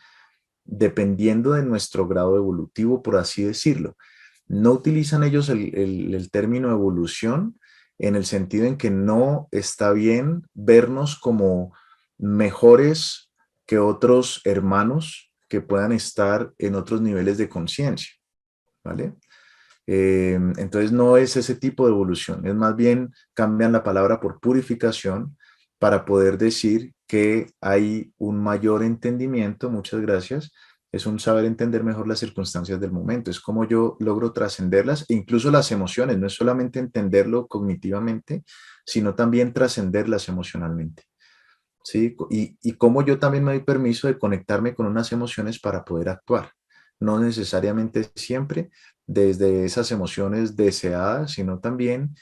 S1: dependiendo de nuestro grado evolutivo, por así decirlo. No utilizan ellos el término evolución en el sentido en que no está bien vernos como mejores que otros hermanos que puedan estar en otros niveles de conciencia, ¿vale? Entonces no es ese tipo de evolución, es más bien cambian la palabra por purificación para poder decir que hay un mayor entendimiento, muchas gracias, es un saber entender mejor las circunstancias del momento, es como yo logro trascenderlas e incluso las emociones, no es solamente entenderlo cognitivamente, sino también trascenderlas emocionalmente. ¿Sí? Y cómo yo también me doy permiso de conectarme con unas emociones para poder actuar. No necesariamente siempre desde esas emociones deseadas, sino también,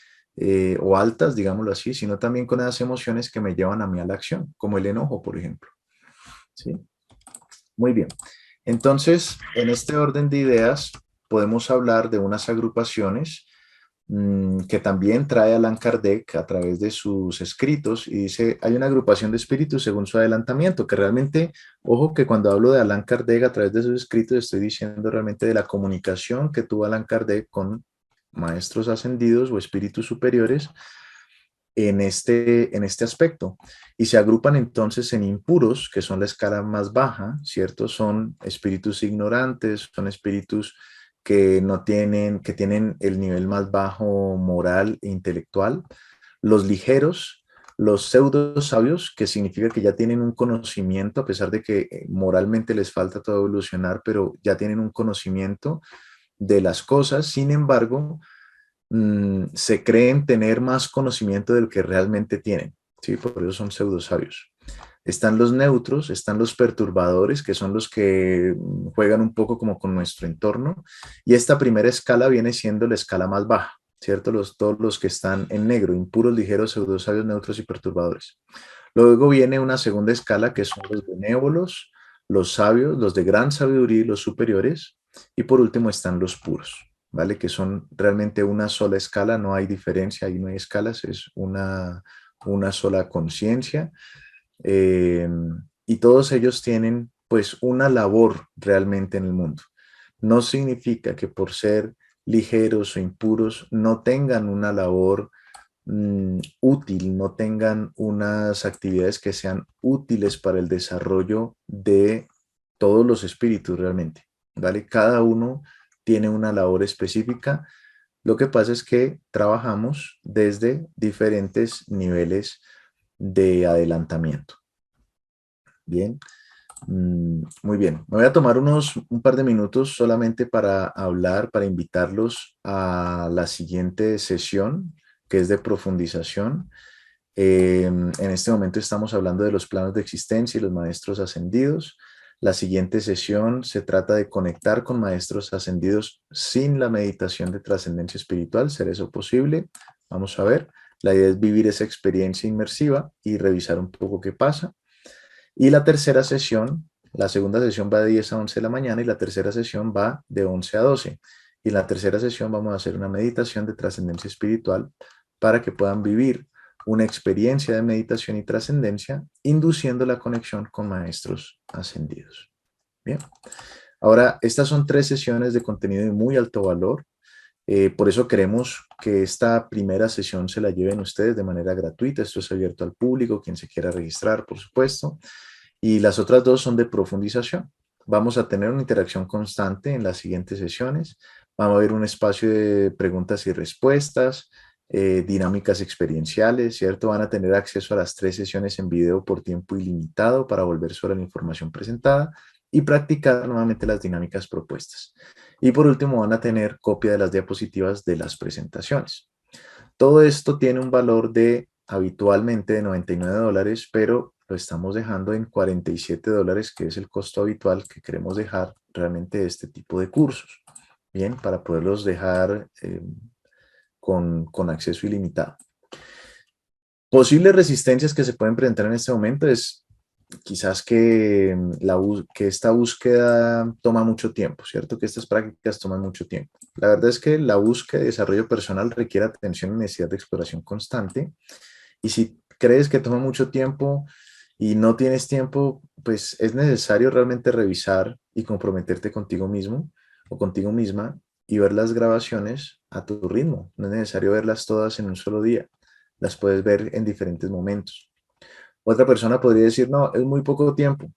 S1: o altas, digámoslo así, sino también con esas emociones que me llevan a mí a la acción, como el enojo, por ejemplo. ¿Sí? Muy bien. Entonces, en este orden de ideas, podemos hablar de unas agrupaciones que también trae Allan Kardec a través de sus escritos y dice, hay una agrupación de espíritus según su adelantamiento, que realmente, ojo que cuando hablo de Allan Kardec a través de sus escritos, estoy diciendo realmente de la comunicación que tuvo Allan Kardec con maestros ascendidos o espíritus superiores en este aspecto. Y se agrupan entonces en impuros, que son la escala más baja, ¿cierto? Son espíritus ignorantes, son espíritus que no tienen, que tienen el nivel más bajo moral e intelectual. Los ligeros, los pseudo sabios, que significa que ya tienen un conocimiento, a pesar de que moralmente les falta todo evolucionar, pero ya tienen un conocimiento de las cosas. Sin embargo, se creen tener más conocimiento del que realmente tienen, ¿sí? Por eso son pseudosabios. Están los neutros, están los perturbadores, que son los que juegan un poco como con nuestro entorno, y esta primera escala viene siendo la escala más baja, ¿cierto? Todos los que están en negro, impuros, ligeros, pseudosabios, neutros y perturbadores. Luego viene una segunda escala que son los benévolos, los sabios, los de gran sabiduría y los superiores. Y por último están los puros, ¿vale? Que son realmente una sola escala, no hay diferencia, ahí no hay escalas, es una sola conciencia. eh, y todos ellos tienen pues una labor realmente en el mundo. No significa que por ser ligeros o impuros no tengan una labor útil, no tengan unas actividades que sean útiles para el desarrollo de todos los espíritus realmente, ¿vale? Cada uno tiene una labor específica. Lo que pasa es que trabajamos desde diferentes niveles de adelantamiento. Bien, muy bien. Me voy a tomar un par de minutos solamente para hablar, para invitarlos a la siguiente sesión, que es de profundización. En este momento estamos hablando de los planos de existencia y los maestros ascendidos. La siguiente sesión se trata de conectar con maestros ascendidos sin la meditación de trascendencia espiritual. ¿Será eso posible? Vamos a ver. La idea es vivir esa experiencia inmersiva y revisar un poco qué pasa. Y la tercera sesión, la segunda sesión va de 10 a 11 de la mañana y la tercera sesión va de 11 a 12. Y en la tercera sesión vamos a hacer una meditación de trascendencia espiritual para que puedan vivir una experiencia de meditación y trascendencia, induciendo la conexión con maestros ascendidos. Bien. Ahora, estas son 3 sesiones de contenido de muy alto valor. Por eso queremos que esta primera sesión se la lleven ustedes de manera gratuita. Esto es abierto al público, quien se quiera registrar, por supuesto. Y las otras 2 son de profundización. Vamos a tener una interacción constante en las siguientes sesiones. Vamos a ver un espacio de preguntas y respuestas, dinámicas experienciales, ¿cierto? Van a tener acceso a las 3 sesiones en video por tiempo ilimitado para volver sobre la información presentada y practicar nuevamente las dinámicas propuestas. Y por último, van a tener copia de las diapositivas de las presentaciones. Todo esto tiene un valor de habitualmente de $99, pero lo estamos dejando en $47, que es el costo habitual que queremos dejar realmente de este tipo de cursos. Bien, para poderlos dejar con acceso ilimitado. Posibles resistencias que se pueden presentar en este momento es quizás que esta búsqueda toma mucho tiempo, ¿cierto? Que estas prácticas toman mucho tiempo. La verdad es que la búsqueda de desarrollo personal requiere atención y necesidad de exploración constante. Y si crees que toma mucho tiempo y no tienes tiempo, pues es necesario realmente revisar y comprometerte contigo mismo o contigo misma y ver las grabaciones a tu ritmo. No es necesario verlas todas en un solo día. Las puedes ver en diferentes momentos. Otra persona podría decir, no, es muy poco tiempo.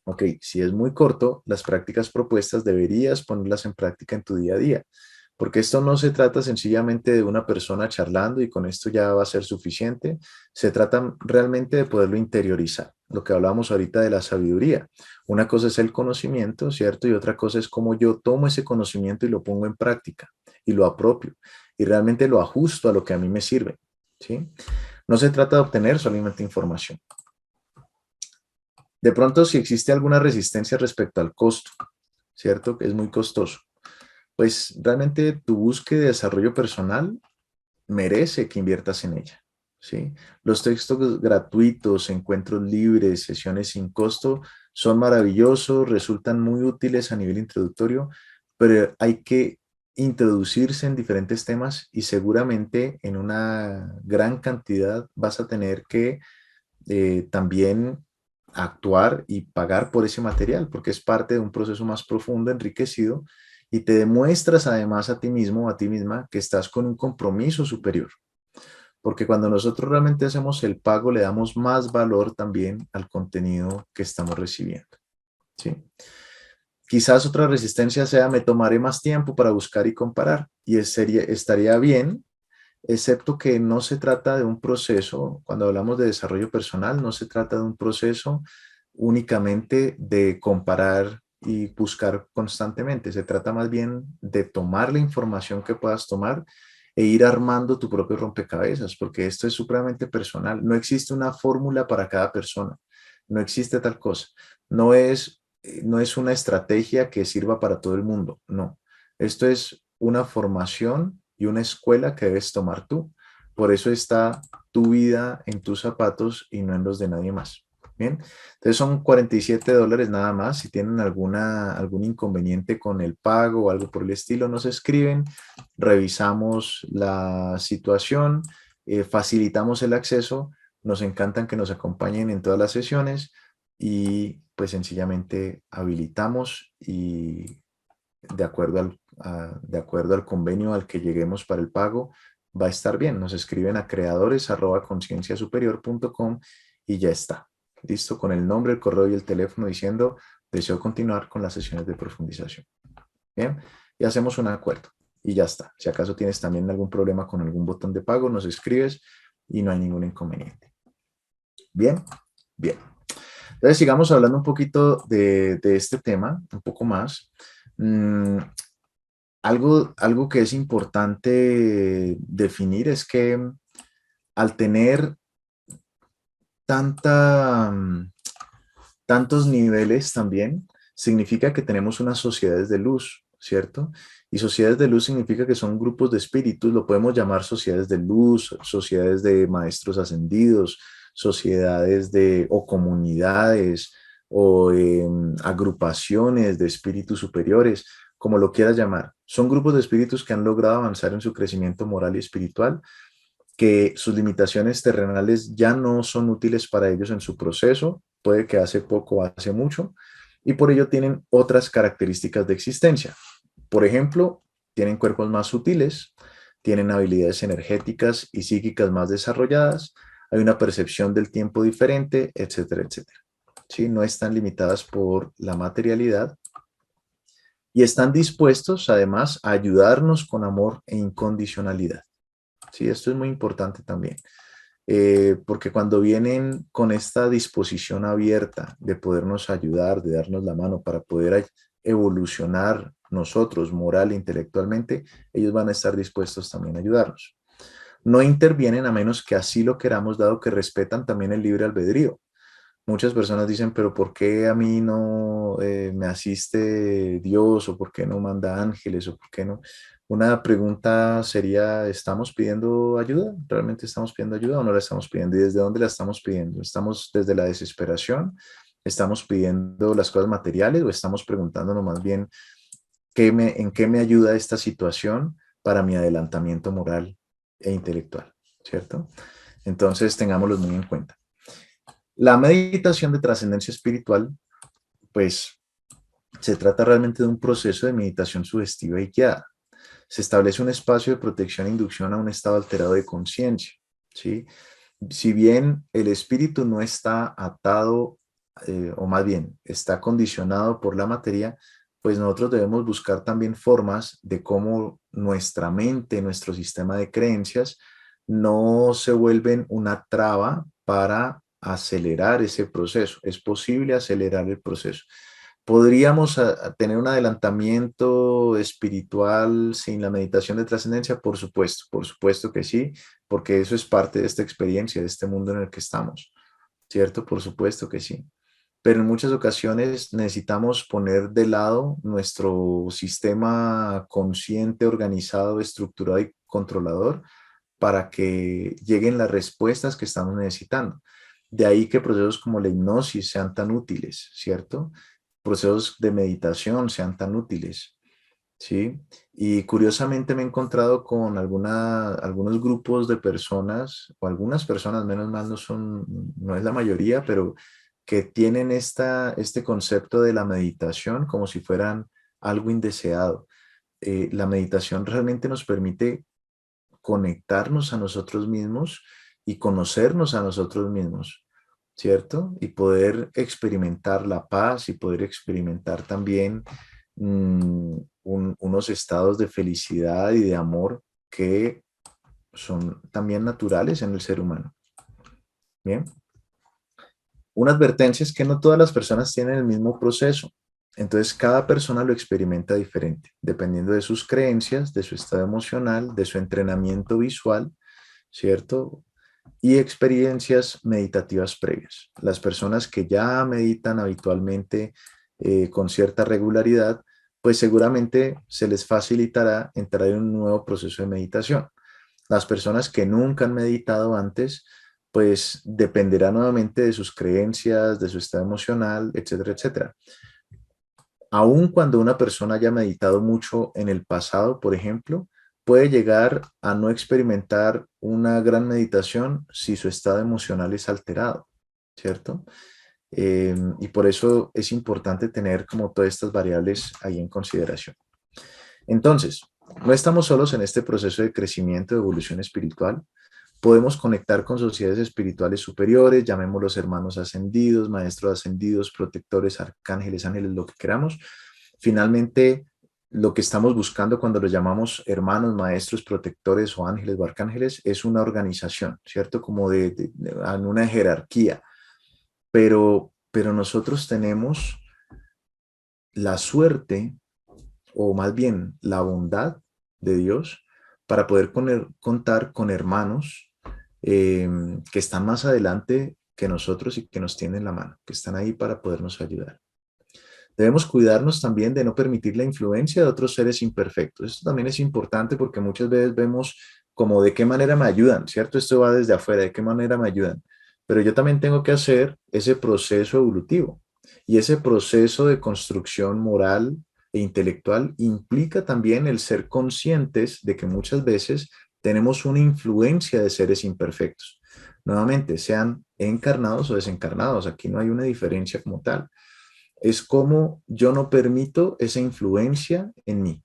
S1: Ok, si es muy corto, las prácticas propuestas deberías ponerlas en práctica en tu día a día, porque esto no se trata sencillamente de una persona charlando y con esto ya va a ser suficiente, se trata realmente de poderlo interiorizar, lo que hablábamos ahorita de la sabiduría. Una cosa es el conocimiento, ¿cierto? Y otra cosa es cómo yo tomo ese conocimiento y lo pongo en práctica y lo apropio y realmente lo ajusto a lo que a mí me sirve, ¿sí? No se trata de obtener solamente información. De pronto, si existe alguna resistencia respecto al costo, ¿cierto? Que es muy costoso. Pues realmente tu búsqueda de desarrollo personal merece que inviertas en ella, ¿sí? Los textos gratuitos, encuentros libres, sesiones sin costo son maravillosos, resultan muy útiles a nivel introductorio, pero hay que introducirse en diferentes temas y seguramente en una gran cantidad vas a tener que también actuar y pagar por ese material, porque es parte de un proceso más profundo, enriquecido, y te demuestras además a ti mismo o a ti misma que estás con un compromiso superior. Porque cuando nosotros realmente hacemos el pago, le damos más valor también al contenido que estamos recibiendo. ¿Sí? Quizás otra resistencia sea, me tomaré más tiempo para buscar y comparar, y estaría bien, excepto que no se trata de un proceso, cuando hablamos de desarrollo personal, no se trata de un proceso únicamente de comparar y buscar constantemente, se trata más bien de tomar la información que puedas tomar e ir armando tu propio rompecabezas, porque esto es supremamente personal, no existe una fórmula para cada persona, no existe tal cosa, no es una estrategia que sirva para todo el mundo, no, esto es una formación y una escuela que debes tomar tú. Por eso está tu vida en tus zapatos y no en los de nadie más. Bien, entonces son $47 nada más. Si tienen algún inconveniente con el pago o algo por el estilo, nos escriben, revisamos la situación, facilitamos el acceso. Nos encantan que nos acompañen en todas las sesiones y pues sencillamente habilitamos y de acuerdo al convenio al que lleguemos para el pago, va a estar bien. Nos escriben a creadores@concienciasuperior.com y ya está. Listo, con el nombre, el correo y el teléfono diciendo, deseo continuar con las sesiones de profundización. Bien, y hacemos un acuerdo y ya está. Si acaso tienes también algún problema con algún botón de pago, nos escribes y no hay ningún inconveniente. Bien, bien. Entonces sigamos hablando un poquito de este tema, un poco más. Mm, algo que es importante definir es que al tener tanta, tantos niveles también, significa que tenemos unas sociedades de luz, ¿cierto? Y sociedades de luz significa que son grupos de espíritus, lo podemos llamar sociedades de luz, sociedades de maestros ascendidos, sociedades de o comunidades o agrupaciones de espíritus superiores, como lo quieras llamar. Son grupos de espíritus que han logrado avanzar en su crecimiento moral y espiritual que sus limitaciones terrenales ya no son útiles para ellos en su proceso, puede que hace poco o hace mucho, y por ello tienen otras características de existencia. Por ejemplo, tienen cuerpos más sutiles, tienen habilidades energéticas y psíquicas más desarrolladas, hay una percepción del tiempo diferente, etcétera, etcétera. ¿Sí? No están limitadas por la materialidad y están dispuestos además a ayudarnos con amor e incondicionalidad. Sí, esto es muy importante también, porque cuando vienen con esta disposición abierta de podernos ayudar, de darnos la mano para poder evolucionar nosotros moral e intelectualmente, ellos van a estar dispuestos también a ayudarnos. No intervienen a menos que así lo queramos, dado que respetan también el libre albedrío. Muchas personas dicen, pero ¿por qué a mí no me asiste Dios? ¿O por qué no manda ángeles? ¿O por qué no? Una pregunta sería, ¿estamos pidiendo ayuda? ¿Realmente estamos pidiendo ayuda o no la estamos pidiendo? ¿Y desde dónde la estamos pidiendo? ¿Estamos desde la desesperación? ¿Estamos pidiendo las cosas materiales o estamos preguntándonos más bien en qué me ayuda esta situación para mi adelantamiento moral e intelectual? ¿Cierto? Entonces, tengámoslo muy en cuenta. La meditación de trascendencia espiritual, pues se trata realmente de un proceso de meditación sugestiva y guiada. Se establece un espacio de protección e inducción a un estado alterado de conciencia, ¿sí? Si bien el espíritu no está atado, o más bien está condicionado por la materia, pues nosotros debemos buscar también formas de cómo nuestra mente, nuestro sistema de creencias, no se vuelven una traba para acelerar ese proceso. Es posible acelerar el proceso. ¿Podríamos tener un adelantamiento espiritual sin la meditación de trascendencia? Por supuesto que sí, porque eso es parte de esta experiencia, de este mundo en el que estamos, ¿cierto? Por supuesto que sí. Pero en muchas ocasiones necesitamos poner de lado nuestro sistema consciente, organizado, estructurado y controlador para que lleguen las respuestas que estamos necesitando. De ahí que procesos como la hipnosis sean tan útiles, ¿cierto? Procesos de meditación sean tan útiles, ¿sí? Y curiosamente me he encontrado con algunos grupos de personas, o algunas personas, menos mal no son, no es la mayoría, pero que tienen este concepto de la meditación como si fueran algo indeseado. La meditación realmente nos permite conectarnos a nosotros mismos y conocernos a nosotros mismos, ¿cierto? Y poder experimentar la paz y poder experimentar también unos estados de felicidad y de amor que son también naturales en el ser humano. Bien, una advertencia es que no todas las personas tienen el mismo proceso. Entonces, cada persona lo experimenta diferente, dependiendo de sus creencias, de su estado emocional, de su entrenamiento visual, ¿cierto? Y experiencias meditativas previas. Las personas que ya meditan habitualmente con cierta regularidad, pues seguramente se les facilitará entrar en un nuevo proceso de meditación. Las personas que nunca han meditado antes, pues dependerá nuevamente de sus creencias, de su estado emocional, etcétera, etcétera. Aun cuando una persona haya meditado mucho en el pasado, por ejemplo, puede llegar a no experimentar una gran meditación si su estado emocional es alterado, ¿cierto? Y por eso es importante tener como todas estas variables ahí en consideración. Entonces, no estamos solos en este proceso de crecimiento, de evolución espiritual. Podemos conectar con sociedades espirituales superiores, llamémoslos hermanos ascendidos, maestros ascendidos, protectores, arcángeles, ángeles, lo que queramos. Finalmente, lo que estamos buscando cuando los llamamos hermanos, maestros, protectores o ángeles o arcángeles es una organización, ¿cierto? Como en una jerarquía. Pero nosotros tenemos la suerte, o más bien la bondad de Dios, para poder contar con hermanos eh, que están más adelante que nosotros y que nos tienen la mano, que están ahí para podernos ayudar. Debemos cuidarnos también de no permitir la influencia de otros seres imperfectos. Esto también es importante porque muchas veces vemos como de qué manera me ayudan, ¿cierto? Esto va desde afuera, de qué manera me ayudan. Pero yo también tengo que hacer ese proceso evolutivo y ese proceso de construcción moral e intelectual implica también el ser conscientes de que muchas veces tenemos una influencia de seres imperfectos. Nuevamente, sean encarnados o desencarnados, aquí no hay una diferencia como tal. Es como yo no permito esa influencia en mí,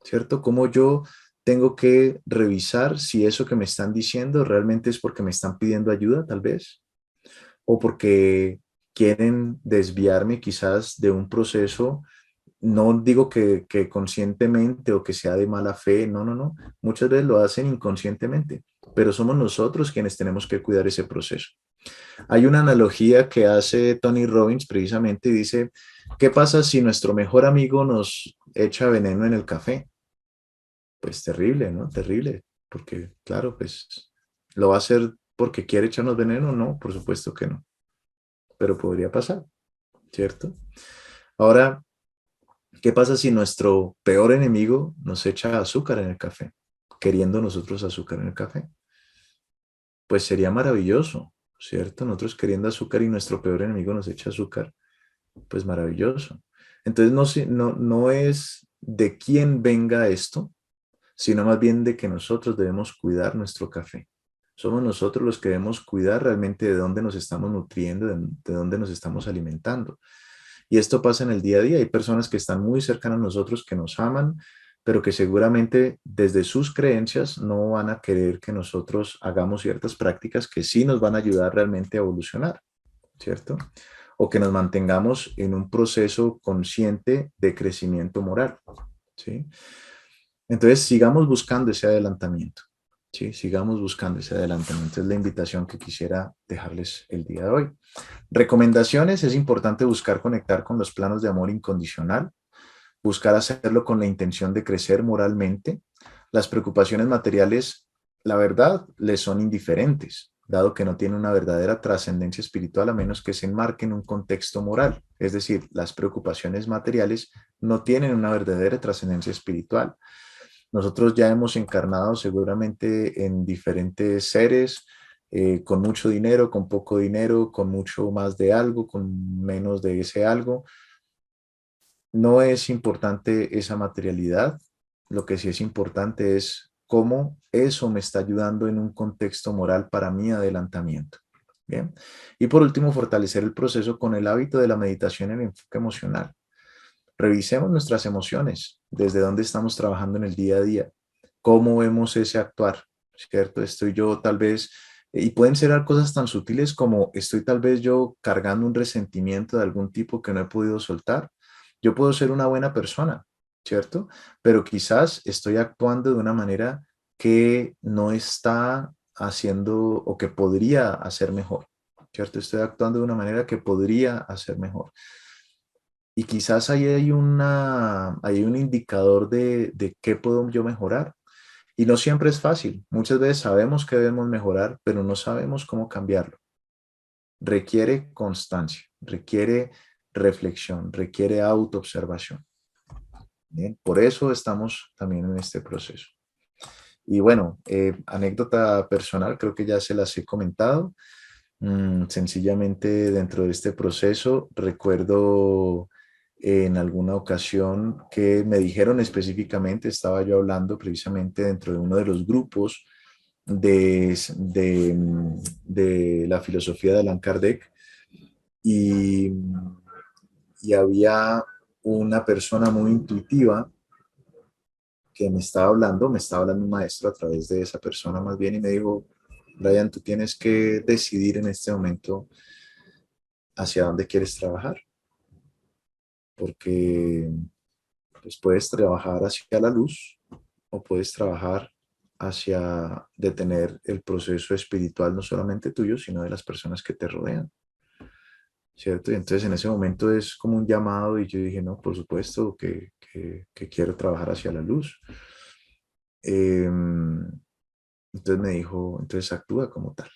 S1: ¿cierto? Como yo tengo que revisar si eso que me están diciendo realmente es porque me están pidiendo ayuda, tal vez, o porque quieren desviarme quizás de un proceso. No digo que conscientemente o que sea de mala fe, no, no, no. Muchas veces lo hacen inconscientemente, pero somos nosotros quienes tenemos que cuidar ese proceso. Hay una analogía que hace Tony Robbins precisamente y dice, ¿qué pasa si nuestro mejor amigo nos echa veneno en el café? Pues terrible, ¿no? Terrible, porque claro, pues lo va a hacer porque quiere echarnos veneno, no, por supuesto que no, pero podría pasar, ¿cierto? Ahora, ¿qué pasa si nuestro peor enemigo nos echa azúcar en el café, queriendo nosotros azúcar en el café? Pues sería maravilloso, ¿cierto? Nosotros queriendo azúcar y nuestro peor enemigo nos echa azúcar, pues maravilloso. Entonces no es de quién venga esto, sino más bien de que nosotros debemos cuidar nuestro café. Somos nosotros los que debemos cuidar realmente de dónde nos estamos nutriendo, de dónde nos estamos alimentando. Y esto pasa en el día a día. Hay personas que están muy cercanas a nosotros, que nos aman, pero que seguramente desde sus creencias no van a querer que nosotros hagamos ciertas prácticas que sí nos van a ayudar realmente a evolucionar, ¿cierto? O que nos mantengamos en un proceso consciente de crecimiento moral, ¿sí? Entonces, sigamos buscando ese adelantamiento, ¿sí? Sigamos buscando ese adelantamiento. Es la invitación que quisiera dejarles el día de hoy. Recomendaciones: es importante buscar conectar con los planos de amor incondicional, buscar hacerlo con la intención de crecer moralmente. Las preocupaciones materiales, la verdad, les son indiferentes, dado que no tienen una verdadera trascendencia espiritual a menos que se enmarquen en un contexto moral. Es decir, las preocupaciones materiales no tienen una verdadera trascendencia espiritual. Nosotros ya hemos encarnado seguramente en diferentes seres, con mucho dinero, con poco dinero, con mucho más de algo, con menos de ese algo. No es importante esa materialidad, lo que sí es importante es cómo eso me está ayudando en un contexto moral para mi adelantamiento. Bien. Y por último, fortalecer el proceso con el hábito de la meditación en enfoque emocional. Revisemos nuestras emociones, desde dónde estamos trabajando en el día a día, cómo vemos ese actuar, ¿cierto? Estoy yo tal vez, y pueden ser cosas tan sutiles como estoy tal vez yo cargando un resentimiento de algún tipo que no he podido soltar. Yo puedo ser una buena persona, ¿cierto? Pero quizás estoy actuando de una manera que no está haciendo o que podría hacer mejor, ¿cierto? Estoy actuando de una manera que podría hacer mejor. Y quizás ahí hay un indicador de qué puedo yo mejorar. Y no siempre es fácil. Muchas veces sabemos que debemos mejorar, pero no sabemos cómo cambiarlo. Requiere constancia, requiere reflexión, requiere autoobservación. Bien, por eso estamos también en este proceso. Y bueno, anécdota personal, creo que ya se las he comentado. Sencillamente dentro de este proceso recuerdo en alguna ocasión que me dijeron específicamente, estaba yo hablando precisamente dentro de uno de los grupos de la filosofía de Allan Kardec y, y había una persona muy intuitiva que me estaba hablando un maestro a través de esa persona más bien y me dijo, Brian, tú tienes que decidir en este momento hacia dónde quieres trabajar, porque pues puedes trabajar hacia la luz o puedes trabajar hacia detener el proceso espiritual, no solamente tuyo, sino de las personas que te rodean, ¿cierto? Y entonces en ese momento es como un llamado y yo dije, no, por supuesto que quiero trabajar hacia la luz. Entonces me dijo, entonces actúa como tal.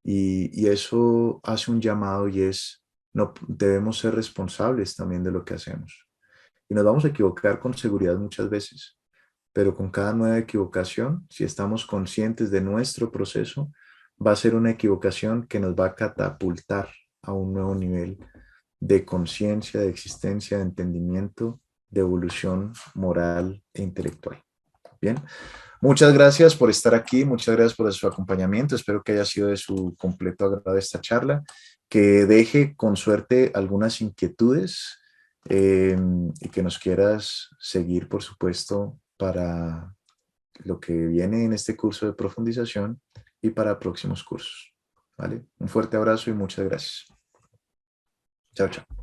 S1: Y eso hace un llamado y es, no, debemos ser responsables también de lo que hacemos. Y nos vamos a equivocar con seguridad muchas veces, pero con cada nueva equivocación, si estamos conscientes de nuestro proceso, va a ser una equivocación que nos va a catapultar a un nuevo nivel de conciencia, de existencia, de entendimiento, de evolución moral e intelectual. Bien. Muchas gracias por estar aquí, muchas gracias por su acompañamiento. Espero que haya sido de su completo agrado esta charla, que deje con suerte algunas inquietudes y que nos quieras seguir, por supuesto, para lo que viene en este curso de profundización y para próximos cursos. ¿Vale? Un fuerte abrazo y muchas gracias. Chao, chao.